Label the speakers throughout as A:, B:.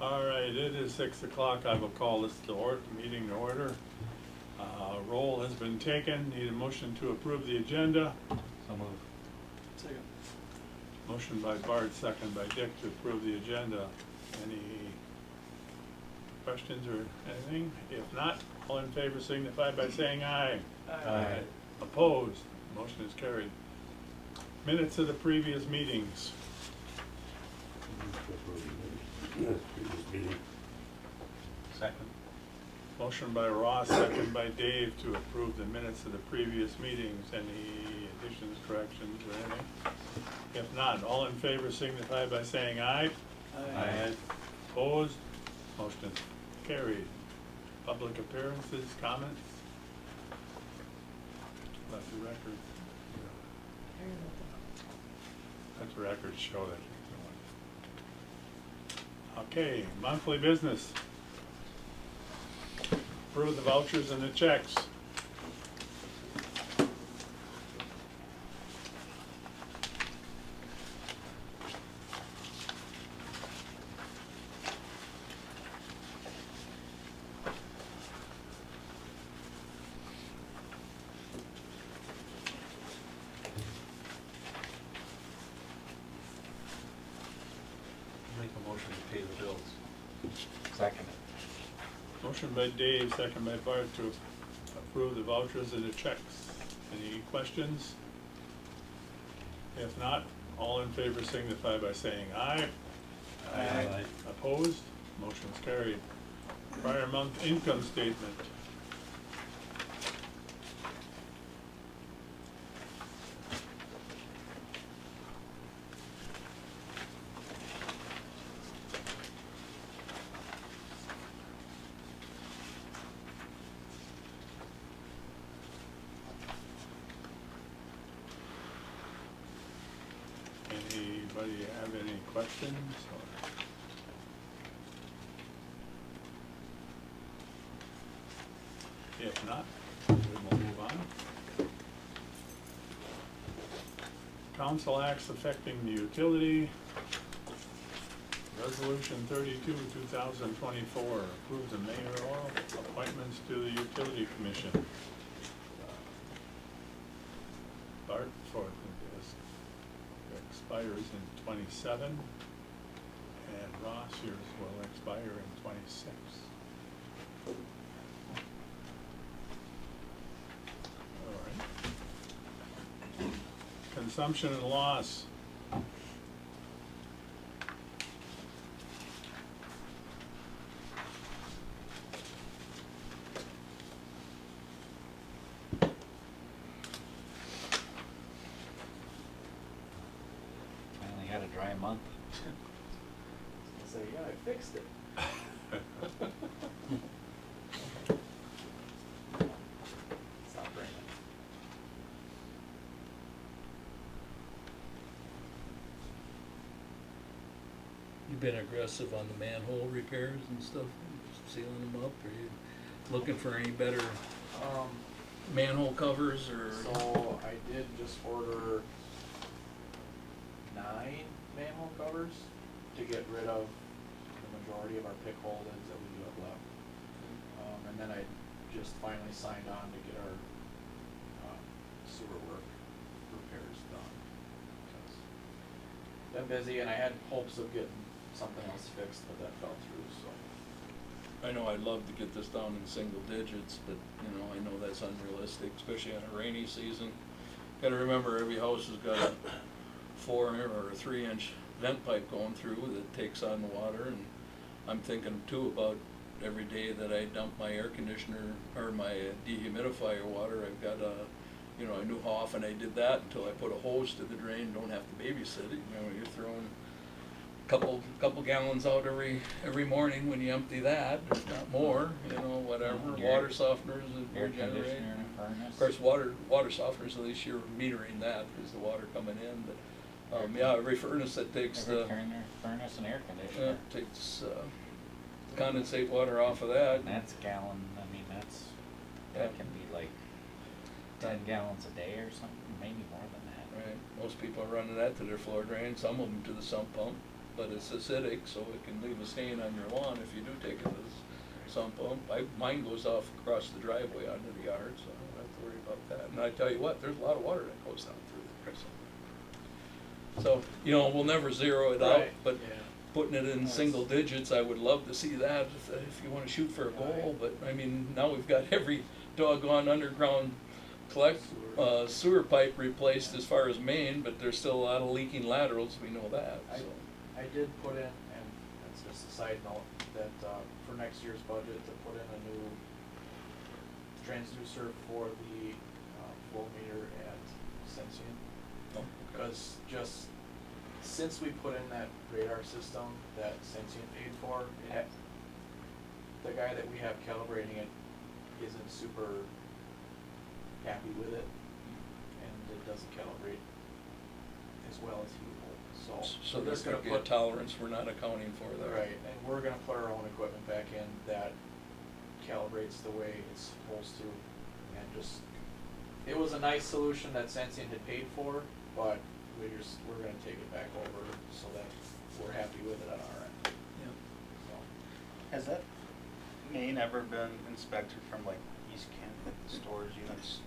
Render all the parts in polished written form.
A: All right, it is 6 o'clock. I will call this meeting to order. Roll has been taken. Need a motion to approve the agenda.
B: So moved.
C: Second.
A: Motion by Bart, second by Dick to approve the agenda. Any questions or anything? If not, all in favor signify by saying aye.
B: Aye.
A: Opposed? Motion is carried. Minutes of the previous meetings.
B: Second.
A: Motion by Ross, second by Dave to approve the minutes of the previous meetings. Any additions, corrections, or anything? If not, all in favor signify by saying aye.
B: Aye.
A: Opposed? Motion is carried. Public appearances, comments? Let the record. Let the record show that. Okay, monthly business. Approve the vouchers and the checks.
B: Make a motion to pay the bills. Second.
A: Motion by Dave, second by Bart to approve the vouchers and the checks. Any questions? If not, all in favor signify by saying aye.
B: Aye.
A: Opposed? Motion is carried. Prior month income statement. Anybody have any questions? If not, we will move on. Council acts affecting the utility. Resolution 32, 2024, approves the mayoral appointments to the utility commission. Bart for this expires in 27, and Ross, yours will expire in 26. All right. Consumption and loss.
B: Finally had a dry month.
C: So yeah, I fixed it. Stop raining.
D: You've been aggressive on the manhole repairs and stuff, sealing them up, or you looking for any better manhole covers or?
C: So I did just order 9 manhole covers to get rid of the majority of our pick holdings that we do have left. And then I just finally signed on to get our sewer work repairs done. Been busy, and I had hopes of getting something else fixed, but that fell through, so.
D: I know I'd love to get this down in single digits, but, you know, I know that's unrealistic, especially on a rainy season. Gotta remember, every house has got a 4 or a 3-inch vent pipe going through that takes on the water, and I'm thinking too about every day that I dump my air conditioner or my dehumidifier water. I've got you know, I knew how often I did that until I put a hose to the drain, don't have to babysit it. You know, you're throwing couple gallons out every morning when you empty that, if not more, you know, whatever. Water softeners that
B: Air
D: regenerate.
B: conditioner and furnace.
D: Of course, water softeners, at least you're metering that, because the water coming in, but, yeah, every furnace that takes
B: Every
D: the,
B: furnace and air conditioner.
D: takes, condensate water off of that.
B: And that's gallon, I mean, that's,
D: Yeah.
B: that can be like 10 gallons a day or something, maybe more than that.
D: Right, most people are running that to their floor drain, some of them to the sump pump. but it's acidic, so it can leave a stain on your lawn if you do take it as sump pump. Mine goes off across the driveway onto the yard, so I don't have to worry about that. And I tell you what, there's a lot of water that goes down through there, so, you know, we'll never zero it out,
C: Right,
D: but
C: yeah.
D: putting it in
C: That's-
D: single digits, I would love to see that if you wanna shoot for a goal, but, I mean, now we've got every doggone underground sewer pipe replaced as far as main, but there's still a lot of leaking laterals, we know that, so.
C: I did put in, and it's just a side note, that, for next year's budget, to put in a new transducer for the, flow meter at Sensient.
D: Oh, okay.
C: Because just, since we put in that radar system that Sensient paid for, the guy that we have calibrating it isn't super happy with it, and it doesn't calibrate as well as he would hope, so.
D: So
C: we're
D: there's
C: just
D: gonna be a tolerance we're not accounting for there.
C: Right, and we're gonna put our own equipment back in that calibrates the way it's supposed to, and just, it was a nice solution that Sensient had paid for, but we're gonna take it back over so that we're happy with it on our end,
D: Yeah.
C: so.
E: Has that main ever been inspected from like East Kent, like the storage units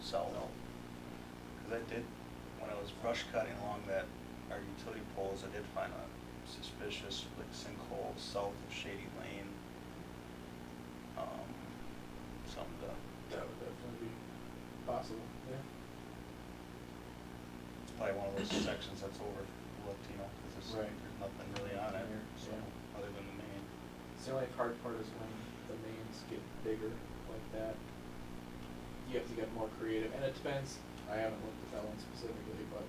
E: south? Cause I did, when I was brush cutting along our utility poles, I did find a suspicious like sinkhole south of Shady Lane. Something to,
C: That would definitely be possible, yeah.
E: it's probably one of those sections that's overlooked, you know, cause
C: Right.
E: there's nothing really on it, so,
C: Yeah.
E: other than the main.
C: It's the only hard part is when the mains get bigger like that, you have to get more creative, and it depends, I haven't looked at that one specifically, but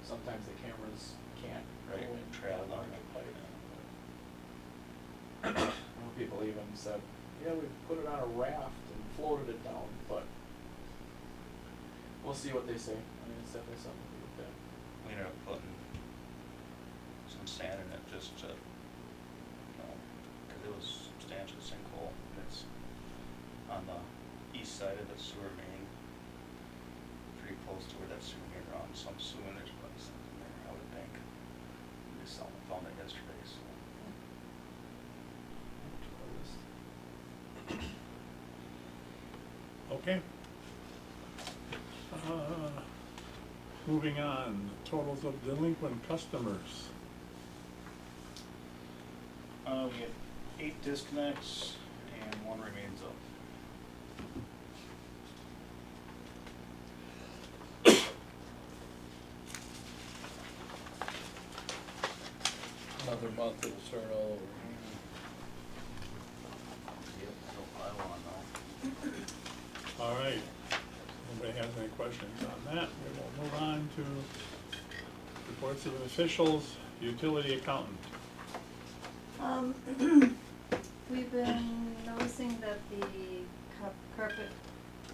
C: sometimes the cameras can't go
E: Right,
C: in
E: trail
C: that long
E: along
C: a
E: it,
C: pipe.
E: yeah.
C: Well, people even said, yeah, we put it on a raft and floated it down, but we'll see what they say, I mean, it's definitely something to look at.
E: We ended up putting some sand in it just to, you know, cause it was substantial sinkhole, and it's on the east side of the sewer main, pretty close to where that sewer main runs, so I'm assuming there's probably something there, I would think. We found it yesterday, so.
A: Okay. Moving on, totals of delinquent customers.
E: We had 8 disconnects and 1 remains up.
D: Another month it'll start all over.
E: Yep, no pile on though.
A: All right. Nobody has any questions on that? We will move on to reports of officials, utility accountant.
F: We've been noticing that the carpet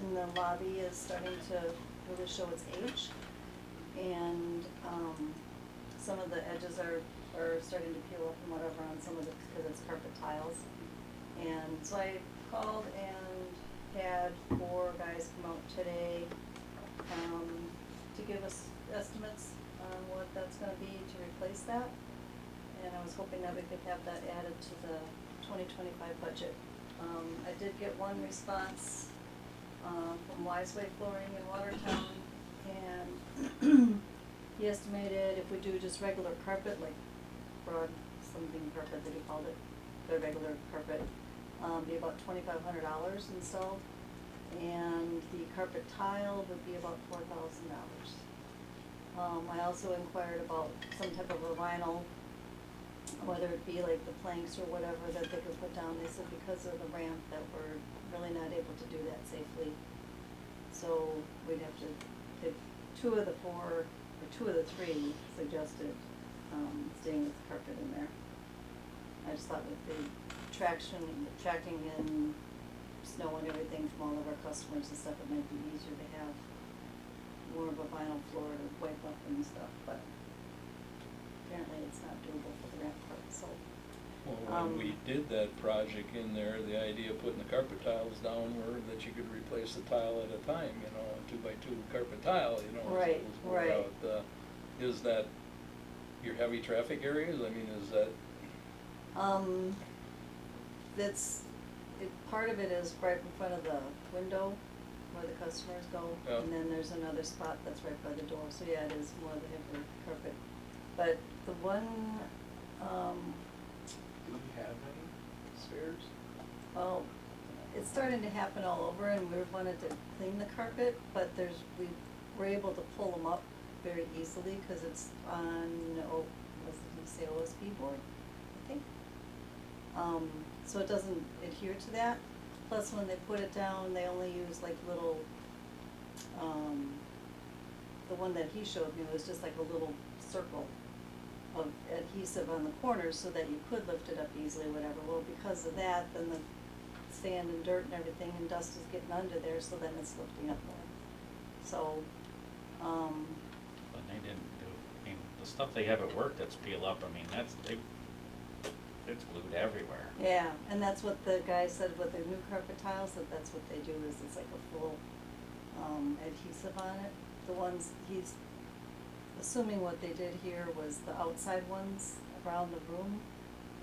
F: in the lobby is starting to really show its age. And, some of the edges are starting to peel up and whatever on some of the, because it's carpet tiles. And so I called and had 4 guys come out today, to give us estimates on what that's gonna be to replace that. And I was hoping that we could have that added to the 2025 budget. I did get one response, from Wiseway Flooring in Watertown, and he estimated if we do just regular carpet, like broad something carpet that he called it, the regular carpet, be about $2,500 installed, and the carpet tile would be about $4,000. I also inquired about some type of a vinyl, whether it be like the planks or whatever that they could put down. They said because of the ramp that we're really not able to do that safely. So we'd have to pick 2 of the 4, or 2 of the 3 suggested, staying with the carpet in there. I just thought with the tracking in snow and everything from all of our customers and stuff, it might be easier to have more of a vinyl floor to wipe up and stuff, but apparently it's not doable for the ramp part, so.
D: Well, when we did that project in there, the idea of putting the carpet tiles down were that you could replace the tile at a time, you know, a 2x2 carpet tile, you know.
F: Right,
D: was more
F: right.
D: about, is that your heavy traffic areas? I mean, is that,
F: That's, part of it is right in front of the window where the customers go.
D: Yeah.
F: And then there's another spot that's right by the door, so yeah, it is more the heavier carpet. But the one,
C: Do we have any spares?
F: well, it's starting to happen all over, and we wanted to clean the carpet, but we were able to pull them up very easily, cause it's on, was it the OSB board, I think? So it doesn't adhere to that, plus when they put it down, they only use like little, the one that he showed me was just like a little circle of adhesive on the corners so that you could lift it up easily, whatever. Well, because of that, then the sand and dirt and everything and dust is getting under there, so then it's lifting up more. So,
E: But they didn't do, I mean, the stuff they have at work that's peel up, I mean, it's glued everywhere.
F: yeah, and that's what the guy said with the new carpet tiles, that's what they do, is it's like a full, adhesive on it. The ones, he's assuming what they did here was the outside ones around the room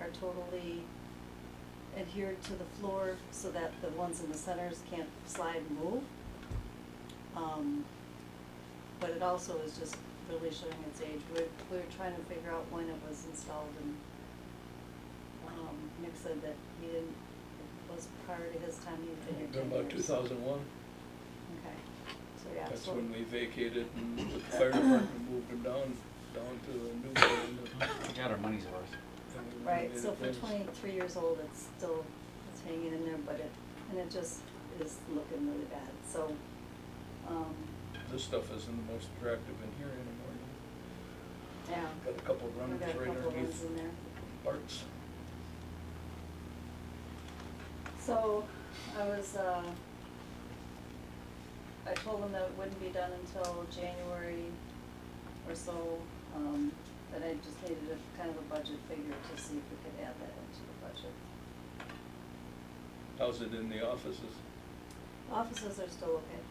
F: are totally adhered to the floor so that the ones in the centers can't slide and move. But it also is just really showing its age. We're trying to figure out when it was installed, and, Nick said that it was prior to his time, he'd been here 10 years.
D: about 2001?
F: Okay, so yeah.
D: That's
F: so-
D: when we vacated and the fire department moved them down to a new building.
E: We got our money's worth.
D: and we
F: Right,
D: made
F: so
D: it
F: for
D: finish.
F: 23 years old, it's hanging in there, but it just is looking really bad, so,
D: This stuff isn't the most attractive in here anymore.
F: yeah.
D: Got a couple of
F: We
D: runners
F: got a
D: right
F: couple of ones
D: underneath
F: in there.
D: parts.
F: So, I told them that it wouldn't be done until January or so, that I just needed a kind of a budget figure to see if we could add that into the budget.
D: How's it in the offices?
F: Offices are still okay.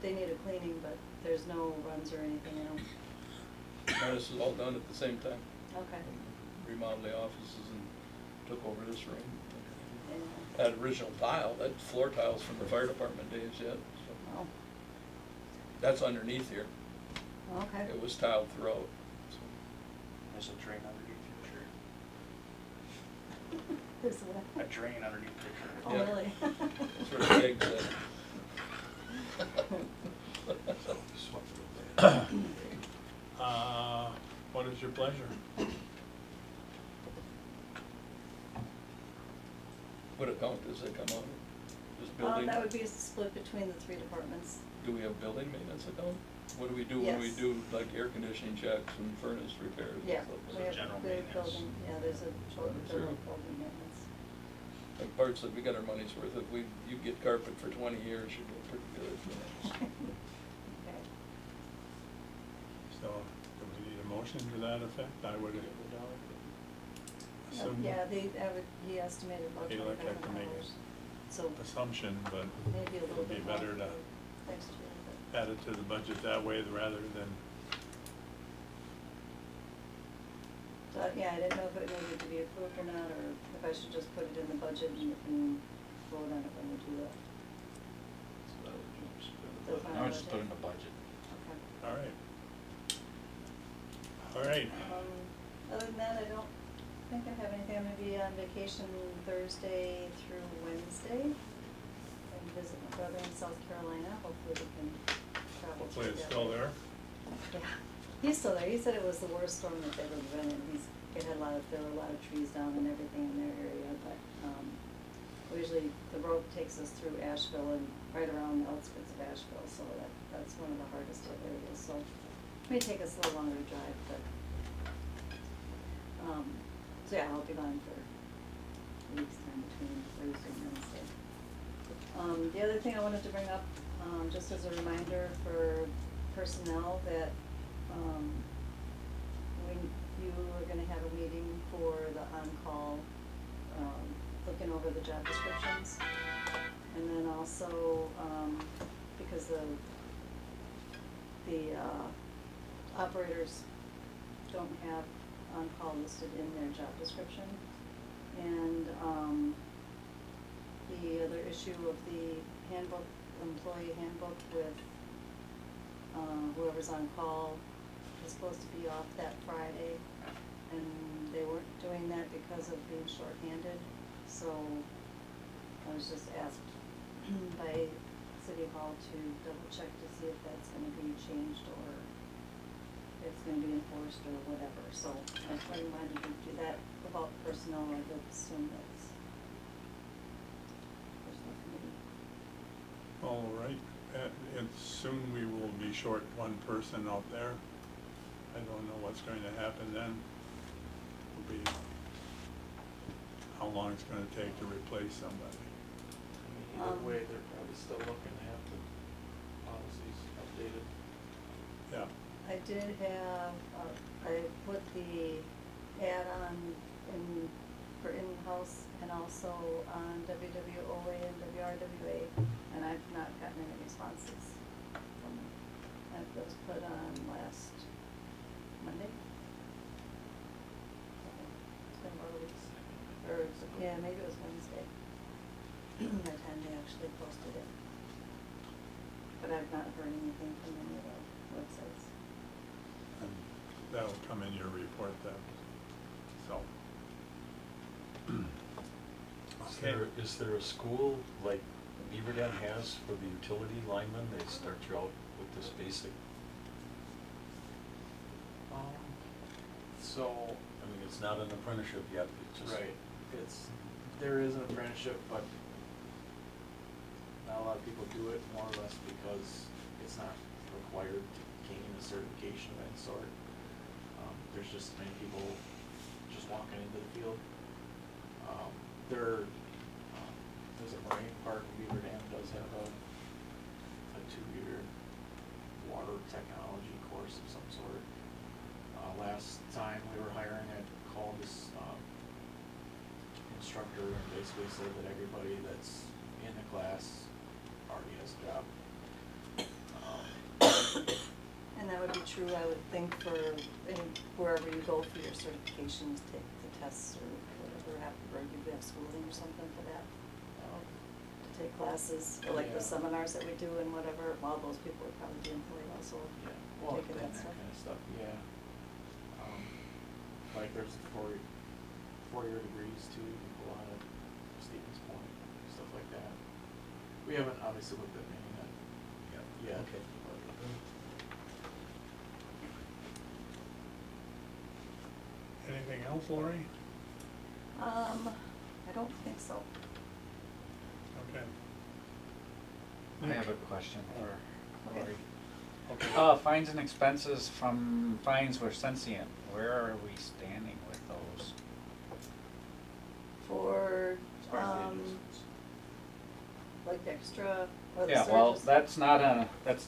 F: They need a cleaning, but there's no runs or anything in them.
D: Now, this is all done at the same time.
F: Okay.
D: Remodeled the offices and took over this room.
F: And,
D: That original tile, that floor tile's from the fire department days yet, so.
F: oh,
D: That's underneath here.
F: okay.
D: It was tiled throughout, so.
E: There's a drain underneath your shirt.
F: There's what?
E: A drain underneath your shirt.
F: Oh,
D: Yeah.
F: really?
D: That's where the eggs at.
A: What is your pleasure?
D: What account does it come on? This building?
F: That would be split between the 3 departments.
D: Do we have building maintenance account? What do we do when we
F: Yes.
D: do like air conditioning checks and furnace repairs and
F: Yeah,
D: stuff?
F: we have
E: general
F: good
E: maintenance.
F: building, yeah, there's a
D: Zero.
F: general building maintenance.
D: Like Bart said, we got our money's worth. If you get carpet for 20 years, you're doing pretty good.
F: Okay.
A: So, do we need a motion to that effect? I would assume.
F: Yeah, he estimated about
A: Feel like I can make
F: $2,500. So
A: Assumption, but
F: maybe a
A: it
F: little
A: would be
F: bit more
A: better to
F: for next year, but.
A: add it to the budget that way rather than,
F: So, yeah, I didn't know if it needed to be approved or not, or if I should just put it in the budget and you can vote on it when we do that. The final
E: Now just put
F: budget.
E: in the budget.
F: Okay.
A: all right. All right,
F: Other than that, I don't think I have anything. I'm gonna be on vacation Thursday through Wednesday and visit my brother in South Carolina. Hopefully we can travel
A: hopefully it's
F: together.
A: still there.
F: Yeah, he's still there. He said it was the worst storm that they've ever been in. There were a lot of trees down and everything in their area, but, usually the road takes us through Asheville and right around the outskirts of Asheville, so that's one of the hardest hit areas, so it may take us a little longer to drive, but, so yeah, I'll be gone for a week's time between Thursday and Wednesday. The other thing I wanted to bring up, just as a reminder for personnel that, you were gonna have a meeting for the on-call, looking over the job descriptions. And then also, because the operators don't have on-call listed in their job description. And, the other issue of the handbook, employee handbook with, whoever's on call is supposed to be off that Friday, and they weren't doing that because of being shorthanded, so I was just asked by City Hall to double check to see if that's gonna be changed or if it's gonna be enforced or whatever, so I reminded you to do that about personnel, I would assume that's personnel committee.
A: All right, and soon we will be short one person out there. I don't know what's going to happen then. Will be how long it's gonna take to replace somebody.
C: Either way, they're probably still looking to have the policies updated.
A: Yeah,
F: I did have, I put the ad on for in-house and also on WWOA and WRWA, and I've not gotten any responses from them. That was put on last Monday. It's been about a week, yeah, maybe it was Wednesday, by the time they actually posted it. But I've not heard anything from any of the websites.
A: and that'll come in your report then, so.
B: Is there a school like Beaver Dam has for the utility linemen? They start you out with this basic,
C: So,
B: I mean, it's not an apprenticeship yet, it's just.
C: right, there is an apprenticeship, but not a lot of people do it, more or less because it's not required to gain a certification of any sort. There's just many people just walking into the field. There's a marine park in Beaver Dam does have a 2-year water technology course of some sort. Last time we were hiring, I called this instructor and basically said that everybody that's in the class already has a job.
F: And that would be true, I would think, for wherever you go for your certifications, take the tests or whatever, or you have schooling or something for that. To take classes, or like the
C: Yeah.
F: seminars that we do and whatever, all those people would probably be employed also,
C: Yeah, well,
F: taking
C: and
F: that
C: that
F: stuff.
C: kind of stuff, yeah. Like there's four-year degrees too, you can go out at Stevens Point, stuff like that. We haven't obviously looked at any of that yet.
B: Okay.
A: Anything else, Lori?
F: I don't think so.
A: Okay.
G: I have a question for
F: Okay.
G: Lori.
A: Okay.
G: Fines and expenses from fines were sentient. Where are we standing with those?
F: For,
B: As far as the
F: um,
B: adjustments.
F: like extra, or the
G: Yeah, well,
F: surges?
G: that's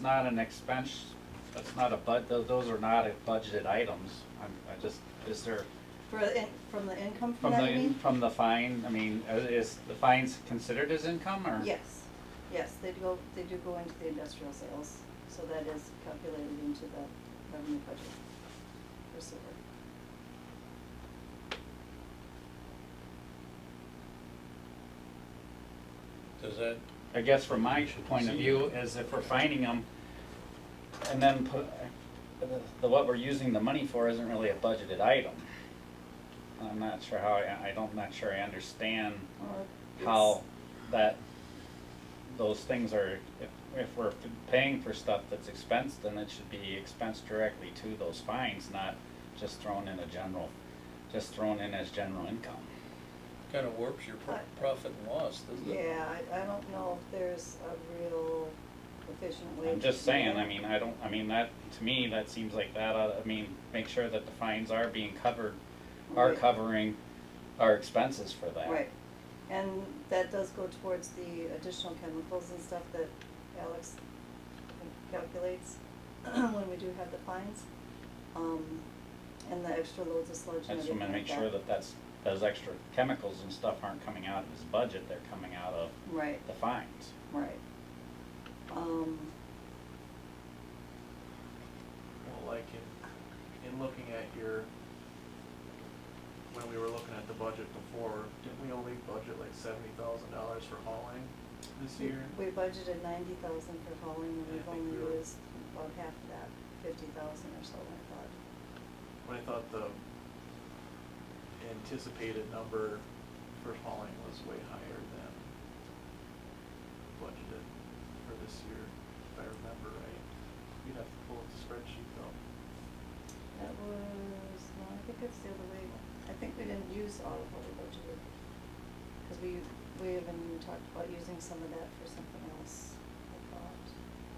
G: not an expense, that's not a those are not budgeted items. Is there,
F: From the income from
G: from
F: that, you mean?
G: from the fine, I mean, is the fines considered as income or?
F: Yes, they do go into the industrial sales, so that is calculated into the revenue budget for sewer.
D: Does that,
G: I guess from my point of view is if we're finding them and then what we're using the money for isn't really a budgeted item. I'm not sure how, not sure I understand
F: Well,
G: how those things are, if we're paying for stuff that's expensed, then it should be expensed directly to those fines, not just thrown in as general income.
D: kind of warps your profit and loss, doesn't it?
F: Yeah, I don't know if there's a real efficient way.
G: I'm
F: to
G: just
F: do
G: saying,
F: that.
G: that, to me, that seems like make sure that the fines are being covered,
F: Right.
G: covering our expenses for that.
F: Right, and that does go towards the additional chemicals and stuff that Alex calculates when we do have the fines. And the extra loads of sludge
G: I
F: and
G: just
F: everything
G: wanna
F: like
G: make sure that those extra chemicals and stuff aren't coming out of his budget, they're coming out of
F: Right,
G: the fines.
F: right.
C: Well, like in looking at your when we were looking at the budget before, didn't we only budget like $70,000 for hauling this year?
F: We budgeted 90,000 for hauling, and
C: I
F: we've
C: think
F: only
C: we were-
F: used about half of that, 50,000 or so, I thought.
C: When I thought the anticipated number for hauling was way higher than budgeted for this year, if I remember right. You'd have to pull up the spreadsheet though.
F: That was, no, I think it's the other way. I think we didn't use all of what we budgeted. Cause we even talked about using some of that for something else, I thought,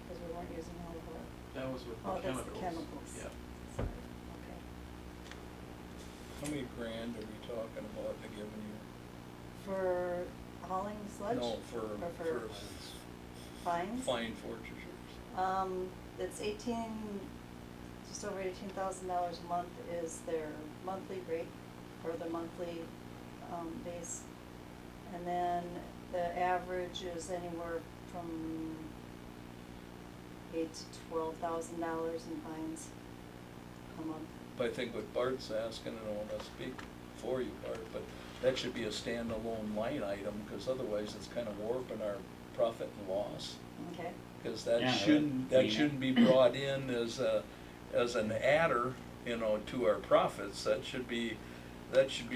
F: cause we weren't using all of our.
C: That was with the
F: Oh,
C: chemicals.
F: that's the chemicals.
C: Yeah.
F: Sorry, okay.
D: How many grand are we talking about in a given year?
F: For hauling sludge?
D: No, for
F: Or for fines?
D: fine forfeitures.
F: It's just over $18,000 a month is their monthly rate, or the monthly, base. And then the average is anywhere from $8,000 to $12,000 in fines a month.
D: But I think what Bart's asking, and I don't wanna speak for you, Bart, but that should be a standalone line item, cause otherwise it's kind of warping our profit and loss.
F: Okay,
D: Cause
G: Yeah,
D: that
G: that
D: shouldn't,
G: would
D: that
G: be-
D: shouldn't be brought in as an adder, you know, to our profits. That should be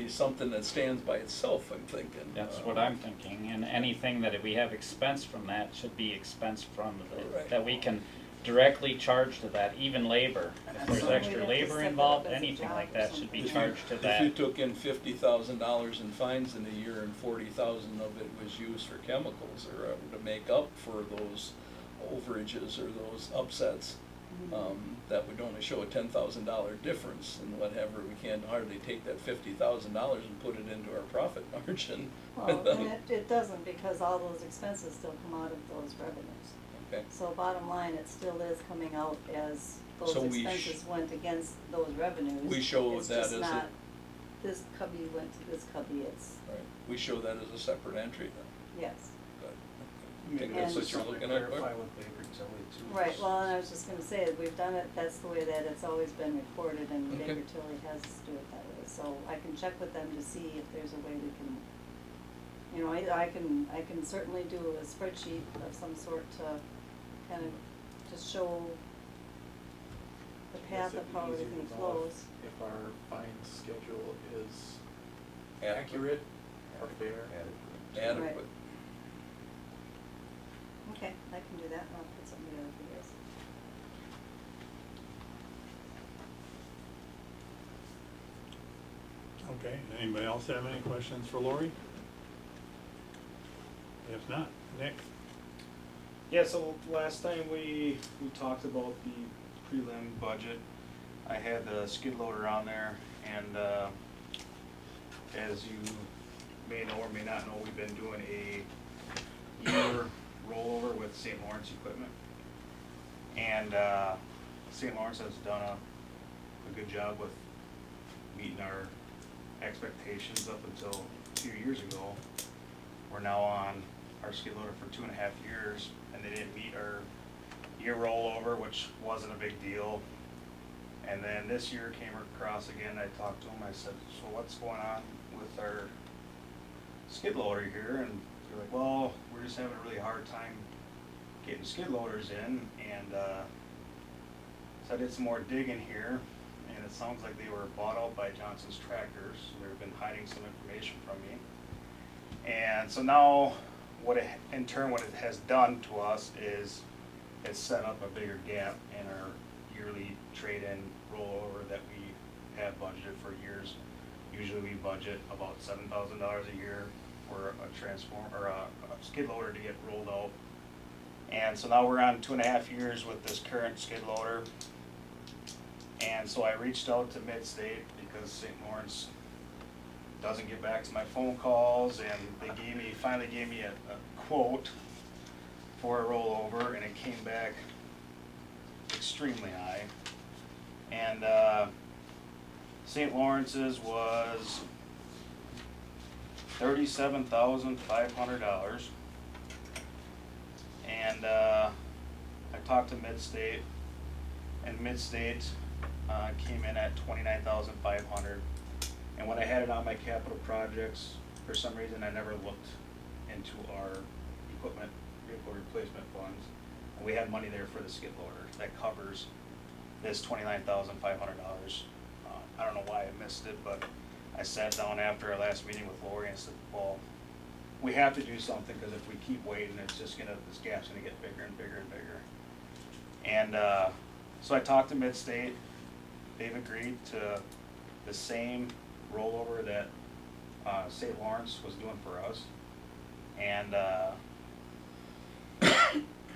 D: something that stands by itself, I'm thinking.
G: That's what I'm thinking, and anything that if we have expense from that should be expense from
D: Right.
G: that we can directly charge to that, even labor. If there's
F: So we'd
G: extra
F: have to
G: labor
F: set that
G: involved,
F: up as a
G: anything
F: job
G: like
F: or
G: that should be
F: something.
G: charged to
D: If
G: that.
D: you took in $50,000 in fines in a year and 40,000 of it was used for chemicals or to make up for those overages or those upsets, that would only show a $10,000 difference in whatever. We can't hardly take that $50,000 and put it into our profit margin.
F: well, and it doesn't, because all those expenses still come out of those revenues.
D: Okay.
F: So bottom line, it still is coming out as those
D: So we
F: expenses went against those revenues.
D: we show
F: It's
D: that
F: just
D: as a-
F: not, this cubby went to this cubby, it's,
D: Right, we show that as a separate entry then.
F: yes.
D: Good. I think that's
F: And-
D: what you're looking at,
B: Clarify
D: Bart?
B: what they utility too.
F: Right, well, and I was just gonna say, that we've done it, that's the way that it's always been reported, and
D: Okay.
F: Baker Tilly has us do it that way. So I can check with them to see if there's a way we can, you know, I can certainly do a spreadsheet of some sort to kind of just show the path of how
C: Guess it'd be
F: everything
C: easier to know
F: flows.
C: If our fine schedule is
D: Adequate.
C: accurate or fair.
D: Adequate.
F: Okay, I can do that, and I'll put something together for you guys.
A: Okay, anybody else have any questions for Lori? If not, Nick?
E: Yeah, so last time we talked about the prelim budget, I had the skid loader on there, and as you may know or may not know, we've been doing a year rollover with St. Lawrence Equipment. And St. Lawrence has done a good job with meeting our expectations up until 2 years ago. We're now on our skid loader for 2.5 years, and they didn't meet our year rollover, which wasn't a big deal. And then this year came across again, I talked to them, I said, so what's going on with our skid loader here? And they're like, well, we're just having a really hard time getting skid loaders in, and so I did some more digging here, and it sounds like they were bought out by Johnson's Tractors. They've been hiding some information from me. And so now, what it has done to us is it's set up a bigger gap in our yearly trade-in rollover that we have budgeted for years. Usually we budget about $7,000 a year for a transformer or a skid loader to get rolled out. And so now we're on 2.5 years with this current skid loader. And so I reached out to Midstate because St. Lawrence doesn't get back to my phone calls, and they finally gave me a quote for a rollover, and it came back extremely high. And St. Lawrence's was $37,500. And I talked to Midstate, and Midstate came in at $29,500. And when I had it on my capital projects, for some reason, I never looked into our equipment, vehicle replacement funds. And we have money there for the skid loader that covers this $29,500. I don't know why I missed it, but I sat down after our last meeting with Lori and said, well, we have to do something, because if we keep waiting, it's just gonna, this gap's gonna get bigger and bigger and bigger. And so I talked to Midstate. They've agreed to the same rollover that St. Lawrence was doing for us. And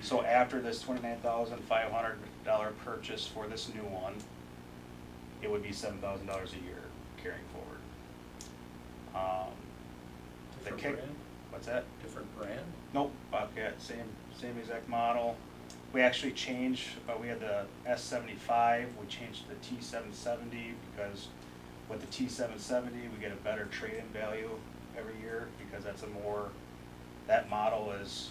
E: so after this $29,500 purchase for this new one, it would be $7,000 a year carrying forward. The
D: Different
E: kick,
D: brand?
E: what's that?
D: Different brand?
E: Nope, Bobcat, same exact model. We actually changed, we had the S75, we changed to the T770, because with the T770, we get a better trade-in value every year, because that's a more, that model is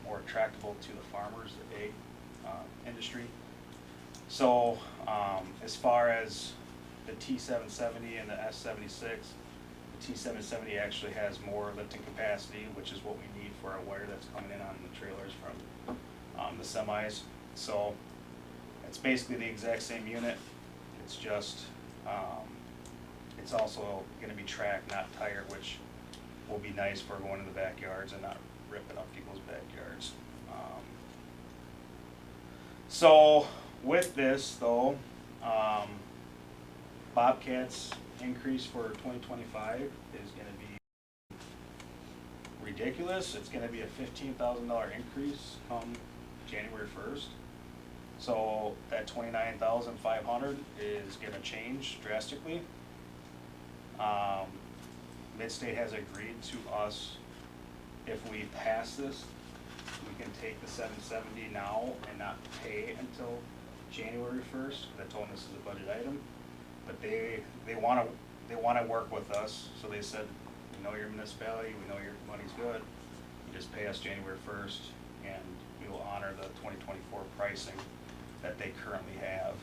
E: more attractable to the farmers, the ag industry. So as far as the T770 and the S76, the T770 actually has more lifting capacity, which is what we need for our wire that's coming in on the trailers from the semis. So it's basically the exact same unit. It's just, it's also going to be tracked, not tired, which will be nice for going in the backyards and not ripping up people's backyards. So with this though, Bobcat's increase for 2025 is going to be ridiculous. It's going to be a $15,000 increase come January 1st. So that $29,500 is going to change drastically. Midstate has agreed to us, if we pass this, we can take the $770 now and not pay until January 1st. I told them this is a budget item, but they want to work with us. So they said, we know your municipality, we know your money's good. You just pay us January 1st, and we will honor the 2024 pricing that they currently have.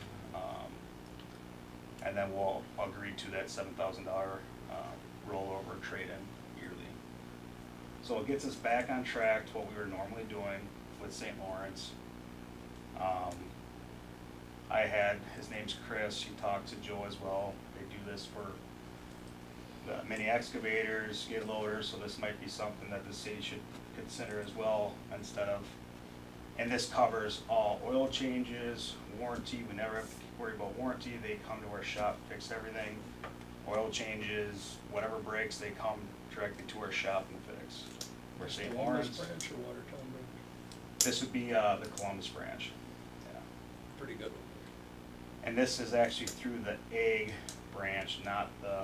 E: And then we'll agree to that $7,000 rollover trade-in yearly. So it gets us back on track to what we were normally doing with St. Lawrence. I had, his name's Chris, he talked to Joe as well. They do this for the mini excavators, skid loaders, so this might be something that the city should consider as well, instead of, and this covers all oil changes, warranty, we never have to worry about warranty, they come to our shop, fix everything, oil changes, whatever breaks, they come directly to our shop and fix. For St. Lawrence,
D: Branch or Watertown branch?
E: this would be the Columbus branch. Yeah.
D: Pretty good.
E: And this is actually through the ag branch, not the,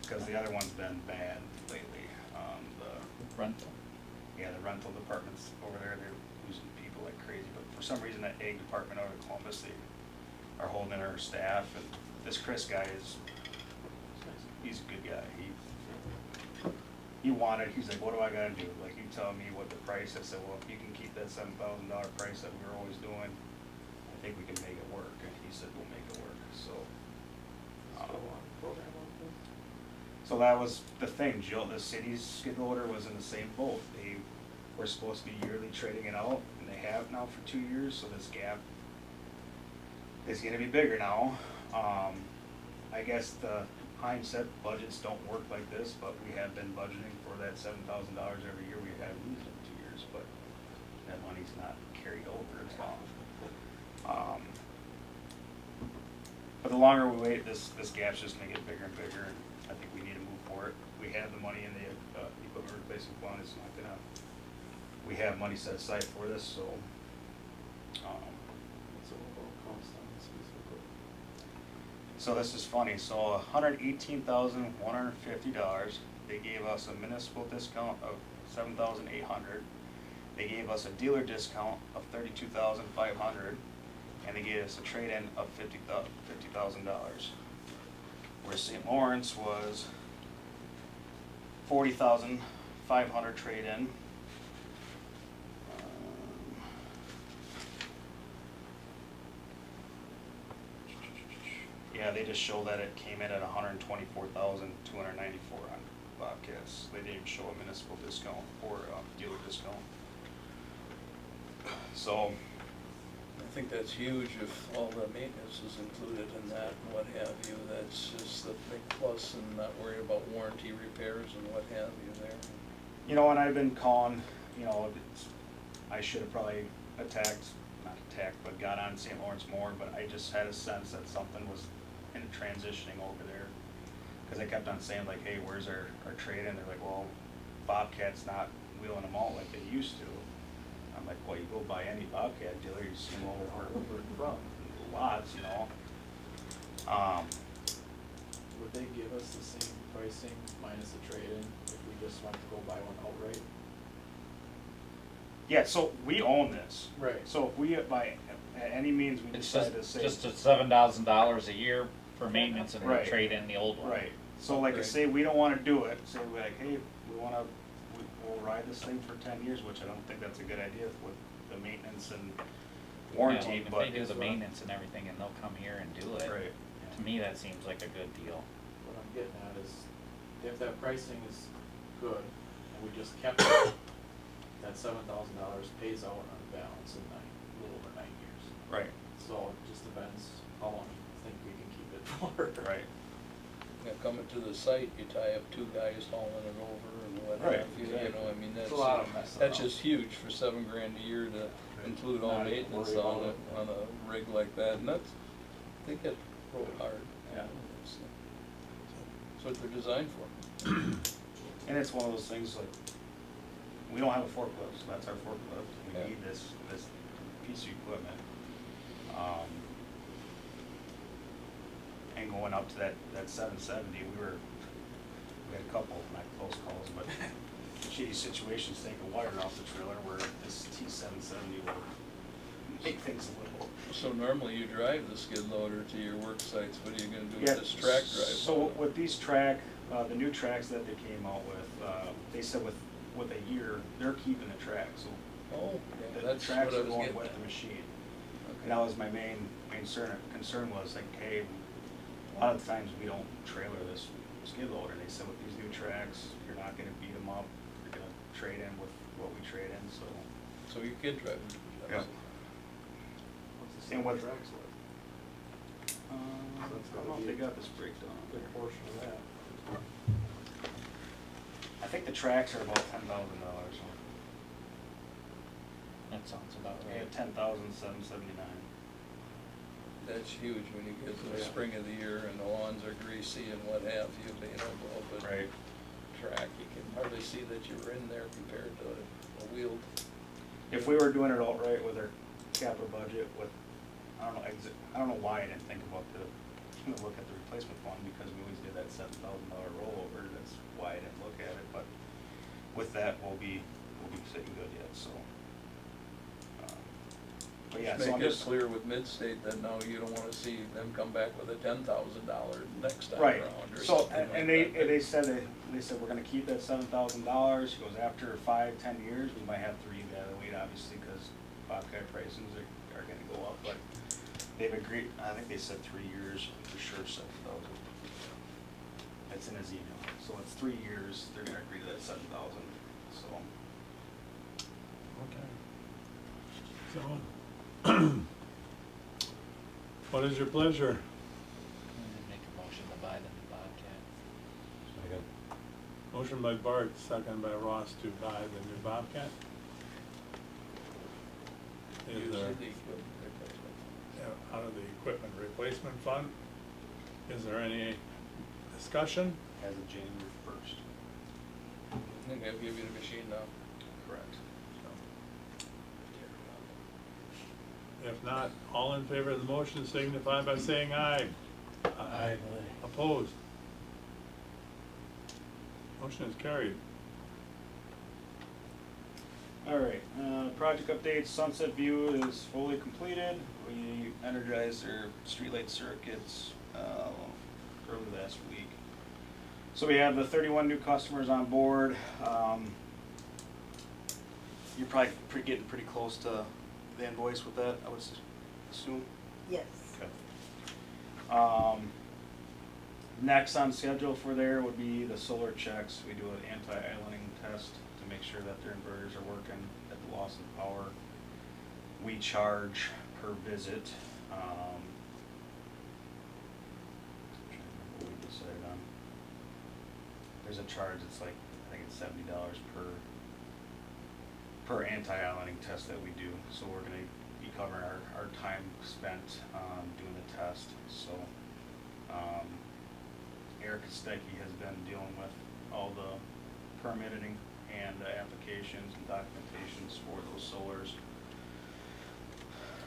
E: because the other one's been bad lately.
G: Rental.
E: Yeah, the rental departments over there, they're losing people like crazy, but for some reason that ag department out of Columbus, they are holding in our staff, and this Chris guy is, he's a good guy. He wanted, he's like, what do I gotta do? Like, you tell me what the price. I said, well, if you can keep that $7,000 price that we were always doing, I think we can make it work. And he said, we'll make it work, so. So that was the thing, Jill, the city's skid loader was in the same boat. They were supposed to be yearly trading it out, and they have now for 2 years, so this gap is gonna be bigger now. I guess the hindsight budgets don't work like this, but we have been budgeting for that $7,000 every year. We have used it in 2 years, but that money's not carried over as long. But the longer we wait, this gap's just gonna get bigger and bigger, and I think we need to move for it. We have the money in the equipment replacement fund. It's not gonna, we have money set aside for this, so. So this is funny, so $118,150, they gave us a municipal discount of $7,800, they gave us a dealer discount of $32,500, and they gave us a trade-in of $50,000. Where St. Lawrence was $40,500 trade-in. Yeah, they just show that it came in at $124,294 on Bobcats. They didn't even show a municipal discount or a dealer discount. So,
D: I think that's huge if all the maintenance is included in that and what have you. That's just a big plus, and not worry about warranty repairs and what have you there.
E: you know, and I've been calling, I should have probably but got on St. Lawrence more, but I just had a sense that something was in transitioning over there. Cause I kept on saying like, hey, where's our trade-in? They're like, well, Bobcat's not wheeling them out like they used to. I'm like, well, you go by any Bobcat dealer, you see them all over from lots,
C: Would they give us the same pricing minus the trade-in if we just went to go buy one outright?
E: Yeah, so we own this.
C: Right.
E: So if we, by any means, we
G: It's
E: decide to say.
G: just $7,000 a year for maintenance and we
E: Right.
G: trade in the old one.
E: Right, so like I
D: Right.
E: say, we don't wanna do it, say we're like, hey, we'll ride this thing for 10 years, which I don't think that's a good idea with the maintenance and warranty,
G: Yeah,
E: but.
G: if they do the maintenance and everything and they'll come here and do it.
E: Right.
G: To me, that seems like a good deal.
C: What I'm getting at is, if that pricing is good, and we just kept it, that $7,000 pays out on the balance in a little over 9 years.
E: Right,
C: So it just depends how long you think we can keep it for.
E: right,
D: Yeah, coming to the site, you tie up 2 guys hauling it over and what
E: Right,
D: have you,
E: exactly.
D: I mean,
C: It's
D: that's,
C: a lot of messing
D: that's
C: around.
D: just huge for $7,000 a year to include all
C: Not even
D: maintenance
C: worry
D: on
C: about
D: a, on a rig like that, and that's, they get rode hard.
E: Yeah.
D: That's what they're designed for.
E: and it's one of those things like, we don't have a forklift, so that's our forklift, we
D: Yeah.
E: need this piece of equipment. And going up to that 770, we had a couple, not close calls, but shitty situations taking water off the trailer where this T770 will make things a little.
D: So normally you drive the skid loader to your work sites, what are you gonna do
E: Yeah,
D: with this track drive?
E: so with these the new tracks that they came out with, they said with a year, they're keeping the track, so
D: Oh, yeah,
E: the
D: that's what I
E: tracks
D: was
E: are going
D: getting
E: with
D: at.
E: the machine.
D: Okay.
E: And that was my main concern was like, hey, a lot of times we don't trailer this skid loader. They said with these new tracks, you're not gonna beat them up, you're gonna trade in with what we trade in, so.
D: So you kid driving?
E: Yeah.
C: What's the
E: And
C: same
E: what-
C: tracks like?
E: I don't know if they got this breakdown.
C: A good portion of that.
E: I think the tracks are about $10,000.
G: That sounds about
E: Yeah,
G: right.
E: 10,779.
D: That's huge when you get to the
C: Yeah.
D: spring of the year and the lawns are greasy and what have you, being able to open
E: Right.
D: track, you can hardly see that you were in there compared to a wheeled.
E: If we were doing it outright with our capital budget with, I don't know why I didn't think about look at the replacement fund, because we always did that $7,000 rollover, that's why I didn't look at it, but with that, we'll be sitting good yet, so. But yeah,
D: Just
E: so I'm
D: make it
E: just.
D: clear with Mid-State that now you don't wanna see them come back with a $10,000 next time
E: Right,
D: around or
E: so,
D: something like that.
E: and they said we're gonna keep that $7,000, goes after 5-10 years, we might have to reevaluate, obviously, cause Bobcat prices are gonna go up, but they've agreed, I think they said 3 years, for sure 7,000. That's in his email, so it's 3 years, they're gonna agree to that 7,000, so.
A: Okay. So, what is your pleasure?
G: I'm gonna make a motion to buy the new Bobcat.
A: Motion by Bart, second by Ross to buy the new Bobcat. Is
D: Use
A: there,
D: the equipment replacement.
A: out of the equipment replacement fund, is there any discussion?
E: As of January 1st.
D: I think I'll give you the machine now.
E: Correct.
A: If not, all in favor of the motion signify by saying aye.
B: Aye.
A: Opposed? Motion is carried.
E: All right, project update, Sunset View is fully completed. We energized their streetlight circuits early last week. So we have the 31 new customers on board. You're probably getting pretty close to the invoice with that, I would assume.
F: Yes.
E: Okay. Next on schedule for there would be the solar checks. We do an anti-islanding test to make sure that their inverters are working at the loss of power. We charge per visit. Trying to remember what we decided on. There's a charge, it's like, I think it's $70 per anti-islanding test that we do. So we're gonna be covering our time spent doing the test. So Eric Stecky has been dealing with all the permitting and applications and documentations for those solars.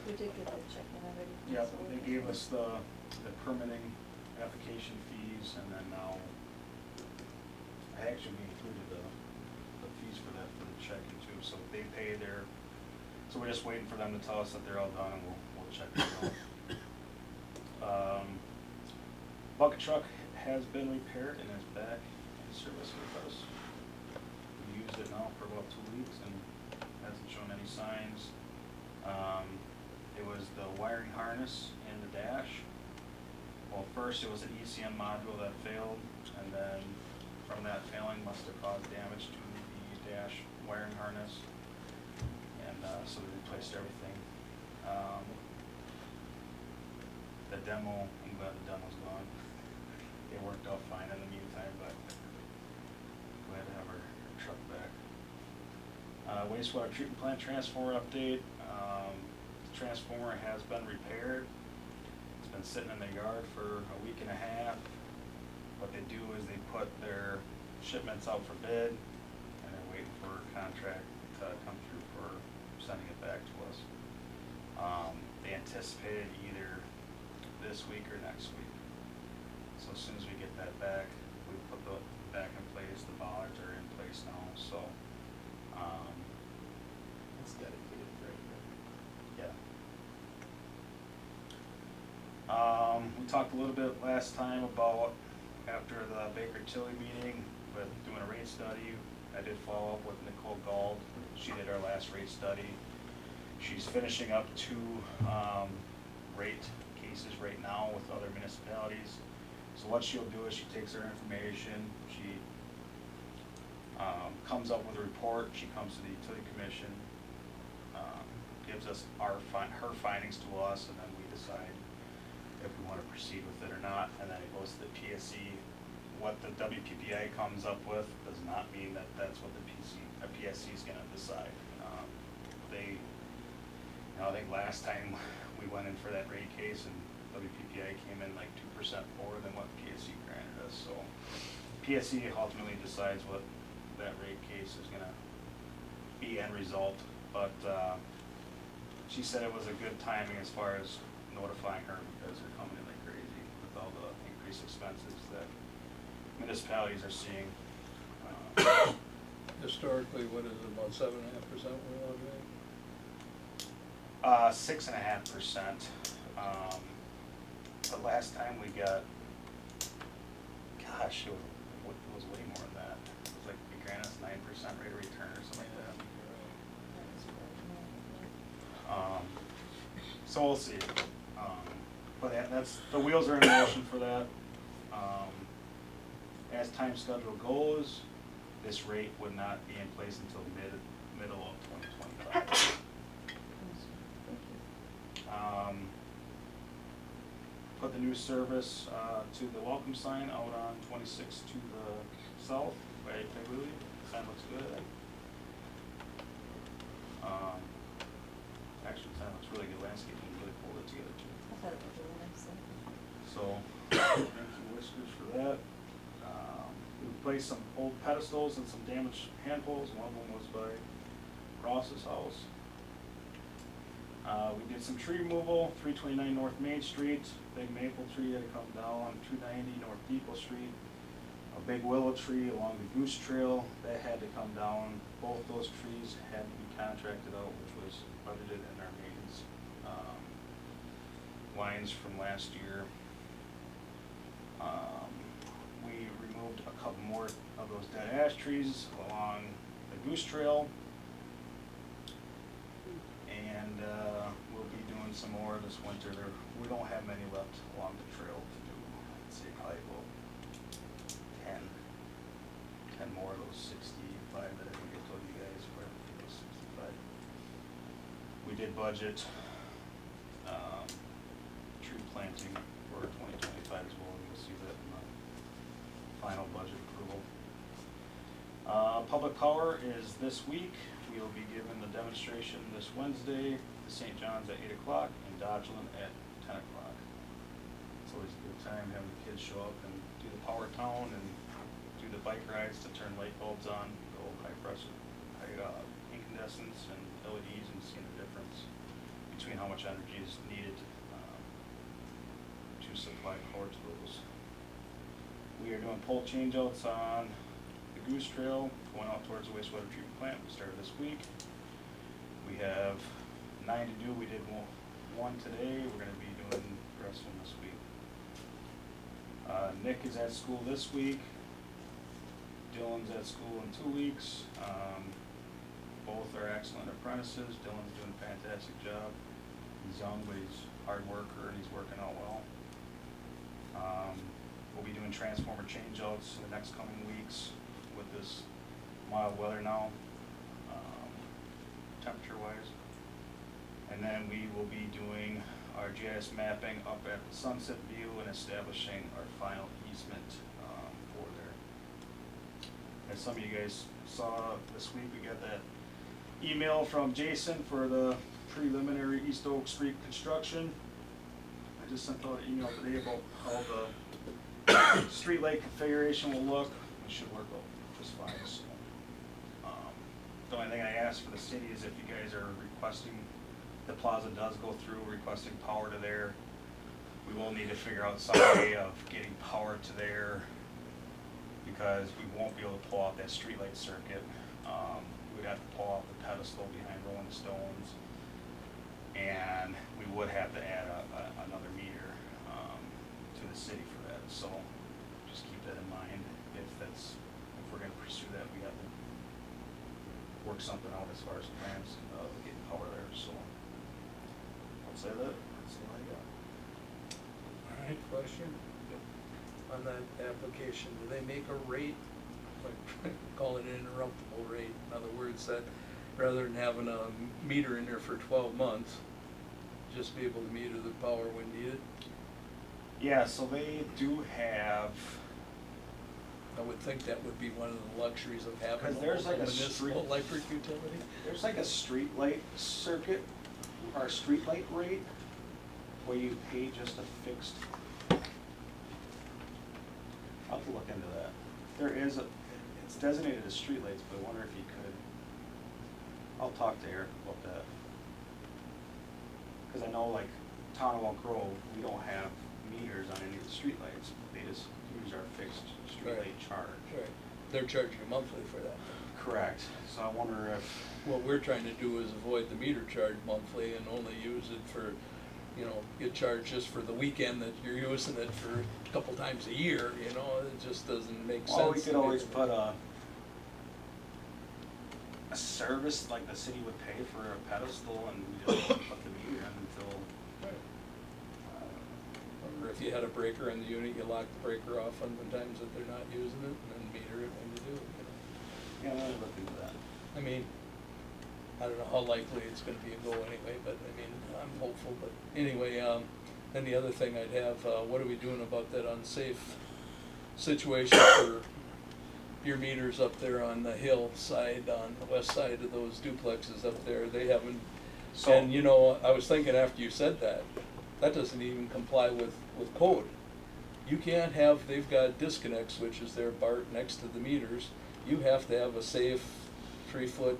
F: We did get that check in already.
E: Yep,
F: so
E: they gave us the permitting application fees, and then now, I actually included the fees for that for the checking too, so they pay their, so we're just waiting for them to tell us that they're all done, and we'll check them out. Bucket truck has been repaired and is back in service with us. We used it now for about 2 weeks and hasn't shown any signs. It was the wiring harness in the dash. Well, first it was an ECM module that failed, and then from that failing must have caused damage to the dash wiring harness. And so we replaced everything. The demo, I'm glad the demo's gone. It worked out fine in the meantime, but glad to have our truck back. Wastewater treatment plant transformer update. The transformer has been repaired. It's been sitting in the yard for a week and a half. What they do is they put their shipments out for bid, and they're waiting for a contract to come through for sending it back to us. They anticipated either this week or next week. So as soon as we get that back, we put the back in place, the bollards are in place now, so,
C: It's dedicated right
E: yeah. We talked a little bit last time about, after the Baker Utility meeting, with doing a rate study. I did follow up with Nicole Gall. She did our last rate study. She's finishing up 2 rate cases right now with other municipalities. So what she'll do is she takes her information, she comes up with a report, she comes to the Utility Commission, gives us her findings to us, and then we decide if we want to proceed with it or not, and then it goes to the PSC. What the WPPI comes up with does not mean that that's what the PSC is going to decide. I think last time we went in for that rate case, and WPPI came in like 2% more than what PSC granted us. So PSC ultimately decides what that rate case is going to be end result. But she said it was a good timing as far as notifying her, because they're coming in like crazy with all the increased expenses that municipalities are seeing.
D: Historically, what is it, about 7.5% we want to
E: 6.5%. The last time we got, gosh, it was way more than that. It was like, they granted us 9% rate of return or something like that. So we'll see. But that's, the wheels are in motion for that. As time schedule goes, this rate would not be in place until middle of 2025. Put the new service to the welcome sign out on 26 to the south by Peguli. Sign looks good, I think. Actually, the sign looks really good. Landscaping really pulled it together too.
F: I thought it was really nice.
E: So, thank you, Whiskers, for that. We replaced some old pedestals and some damaged hand poles. One of them was by Ross's house. We did some tree removal, 329 North Main Street. Big maple tree had to come down. 290 North Depot Street. A big willow tree along the Goose Trail, that had to come down. Both those trees had to be contracted out, which was budgeted in our maintenance lines from last year. We removed a couple more of those dead ash trees along the Goose Trail. And we'll be doing some more this winter. We don't have many left along the trail to do. I'd say probably about 10 more of those 65 that I think I told you guys were those 65. We did budget, tree planting for 2025 as well, you'll see that in the final budget approval. Public power is this week. We'll be giving the demonstration this Wednesday, to St. John's at 8 o'clock and Dodgeland at 10 o'clock. It's always a good time having the kids show up and do the power town and do the bike rides to turn light bulbs on, the old high pressure, incandescents and LEDs, and seeing the difference between how much energy is needed to supply power to those. We are doing pole changeouts on the Goose Trail going out towards the wastewater treatment plant. We started this week. We have 9 to do. We did one today. We're going to be doing the rest of them this week. Nick is at school this week. Dylan's at school in 2 weeks. Both are excellent apprentices. Dylan's doing a fantastic job. He's young, but he's a hard worker and he's working out well. We'll be doing transformer changeouts in the next coming weeks with this mild weather now, temperature-wise. And then we will be doing our GIS mapping up at Sunset View and establishing our final easement for there. As some of you guys saw this week, we got that email from Jason for the preliminary East Oak Street construction. I just sent out an email today about how the street light configuration will look. It should work out just fine. So, the only thing I ask for the city is if you guys are requesting, the plaza does go through requesting power to there, we will need to figure out some way of getting power to there because we won't be able to pull out that street light circuit. We'd have to pull out the pedestal behind Rolling Stones, and we would have to add another meter to the city for that. So just keep that in mind. If we're going to pursue that, we have to work something out as far as plans getting power there. So I'll say that. That's all I got.
D: All right, question? On that application, do they make a rate, like call it an interruptible rate? In other words, that rather than having a meter in there for 12 months, just be able to meter the power when needed?
E: Yeah, so they do have.
D: I would think that would be one of the luxuries of having
E: 'Cause there's like a
D: municipal
E: street-
D: electric utility.
E: There's like a street light circuit, or a street light rate, where you pay just a fixed. I'll have to look into that. There is it's designated as street lights, but I wonder if you could, I'll talk to Eric about that. Cause I know like Town of Elk Grove, we don't have meters on any of the street lights, they just use our fixed street
D: Right.
E: light charge.
D: Right, they're charging you monthly for that.
E: Correct, so I wonder if.
D: What we're trying to do is avoid the meter charge monthly and only use it for, get charged just for the weekend that you're using it for a couple times a year, it just doesn't make sense.
E: Well, we
D: to
E: could
D: me.
E: always put a service, like the city would pay for a pedestal, and we just put the meter in until,
D: Or if you had a breaker in the unit, you lock the breaker off on the times that they're not using it, and then meter it when you do,
E: yeah, we'll look into that.
D: I mean, I don't know how likely it's gonna be a go anyway, but I mean, I'm hopeful, but anyway, then the other thing I'd have, what are we doing about that unsafe situation for your meters up there on the hillside, on the west side of those duplexes up there? They haven't,
E: So-
D: and I was thinking after you said that doesn't even comply with code. You can't have, they've got disconnect switches there, Bart, next to the meters. You have to have a safe 3-foot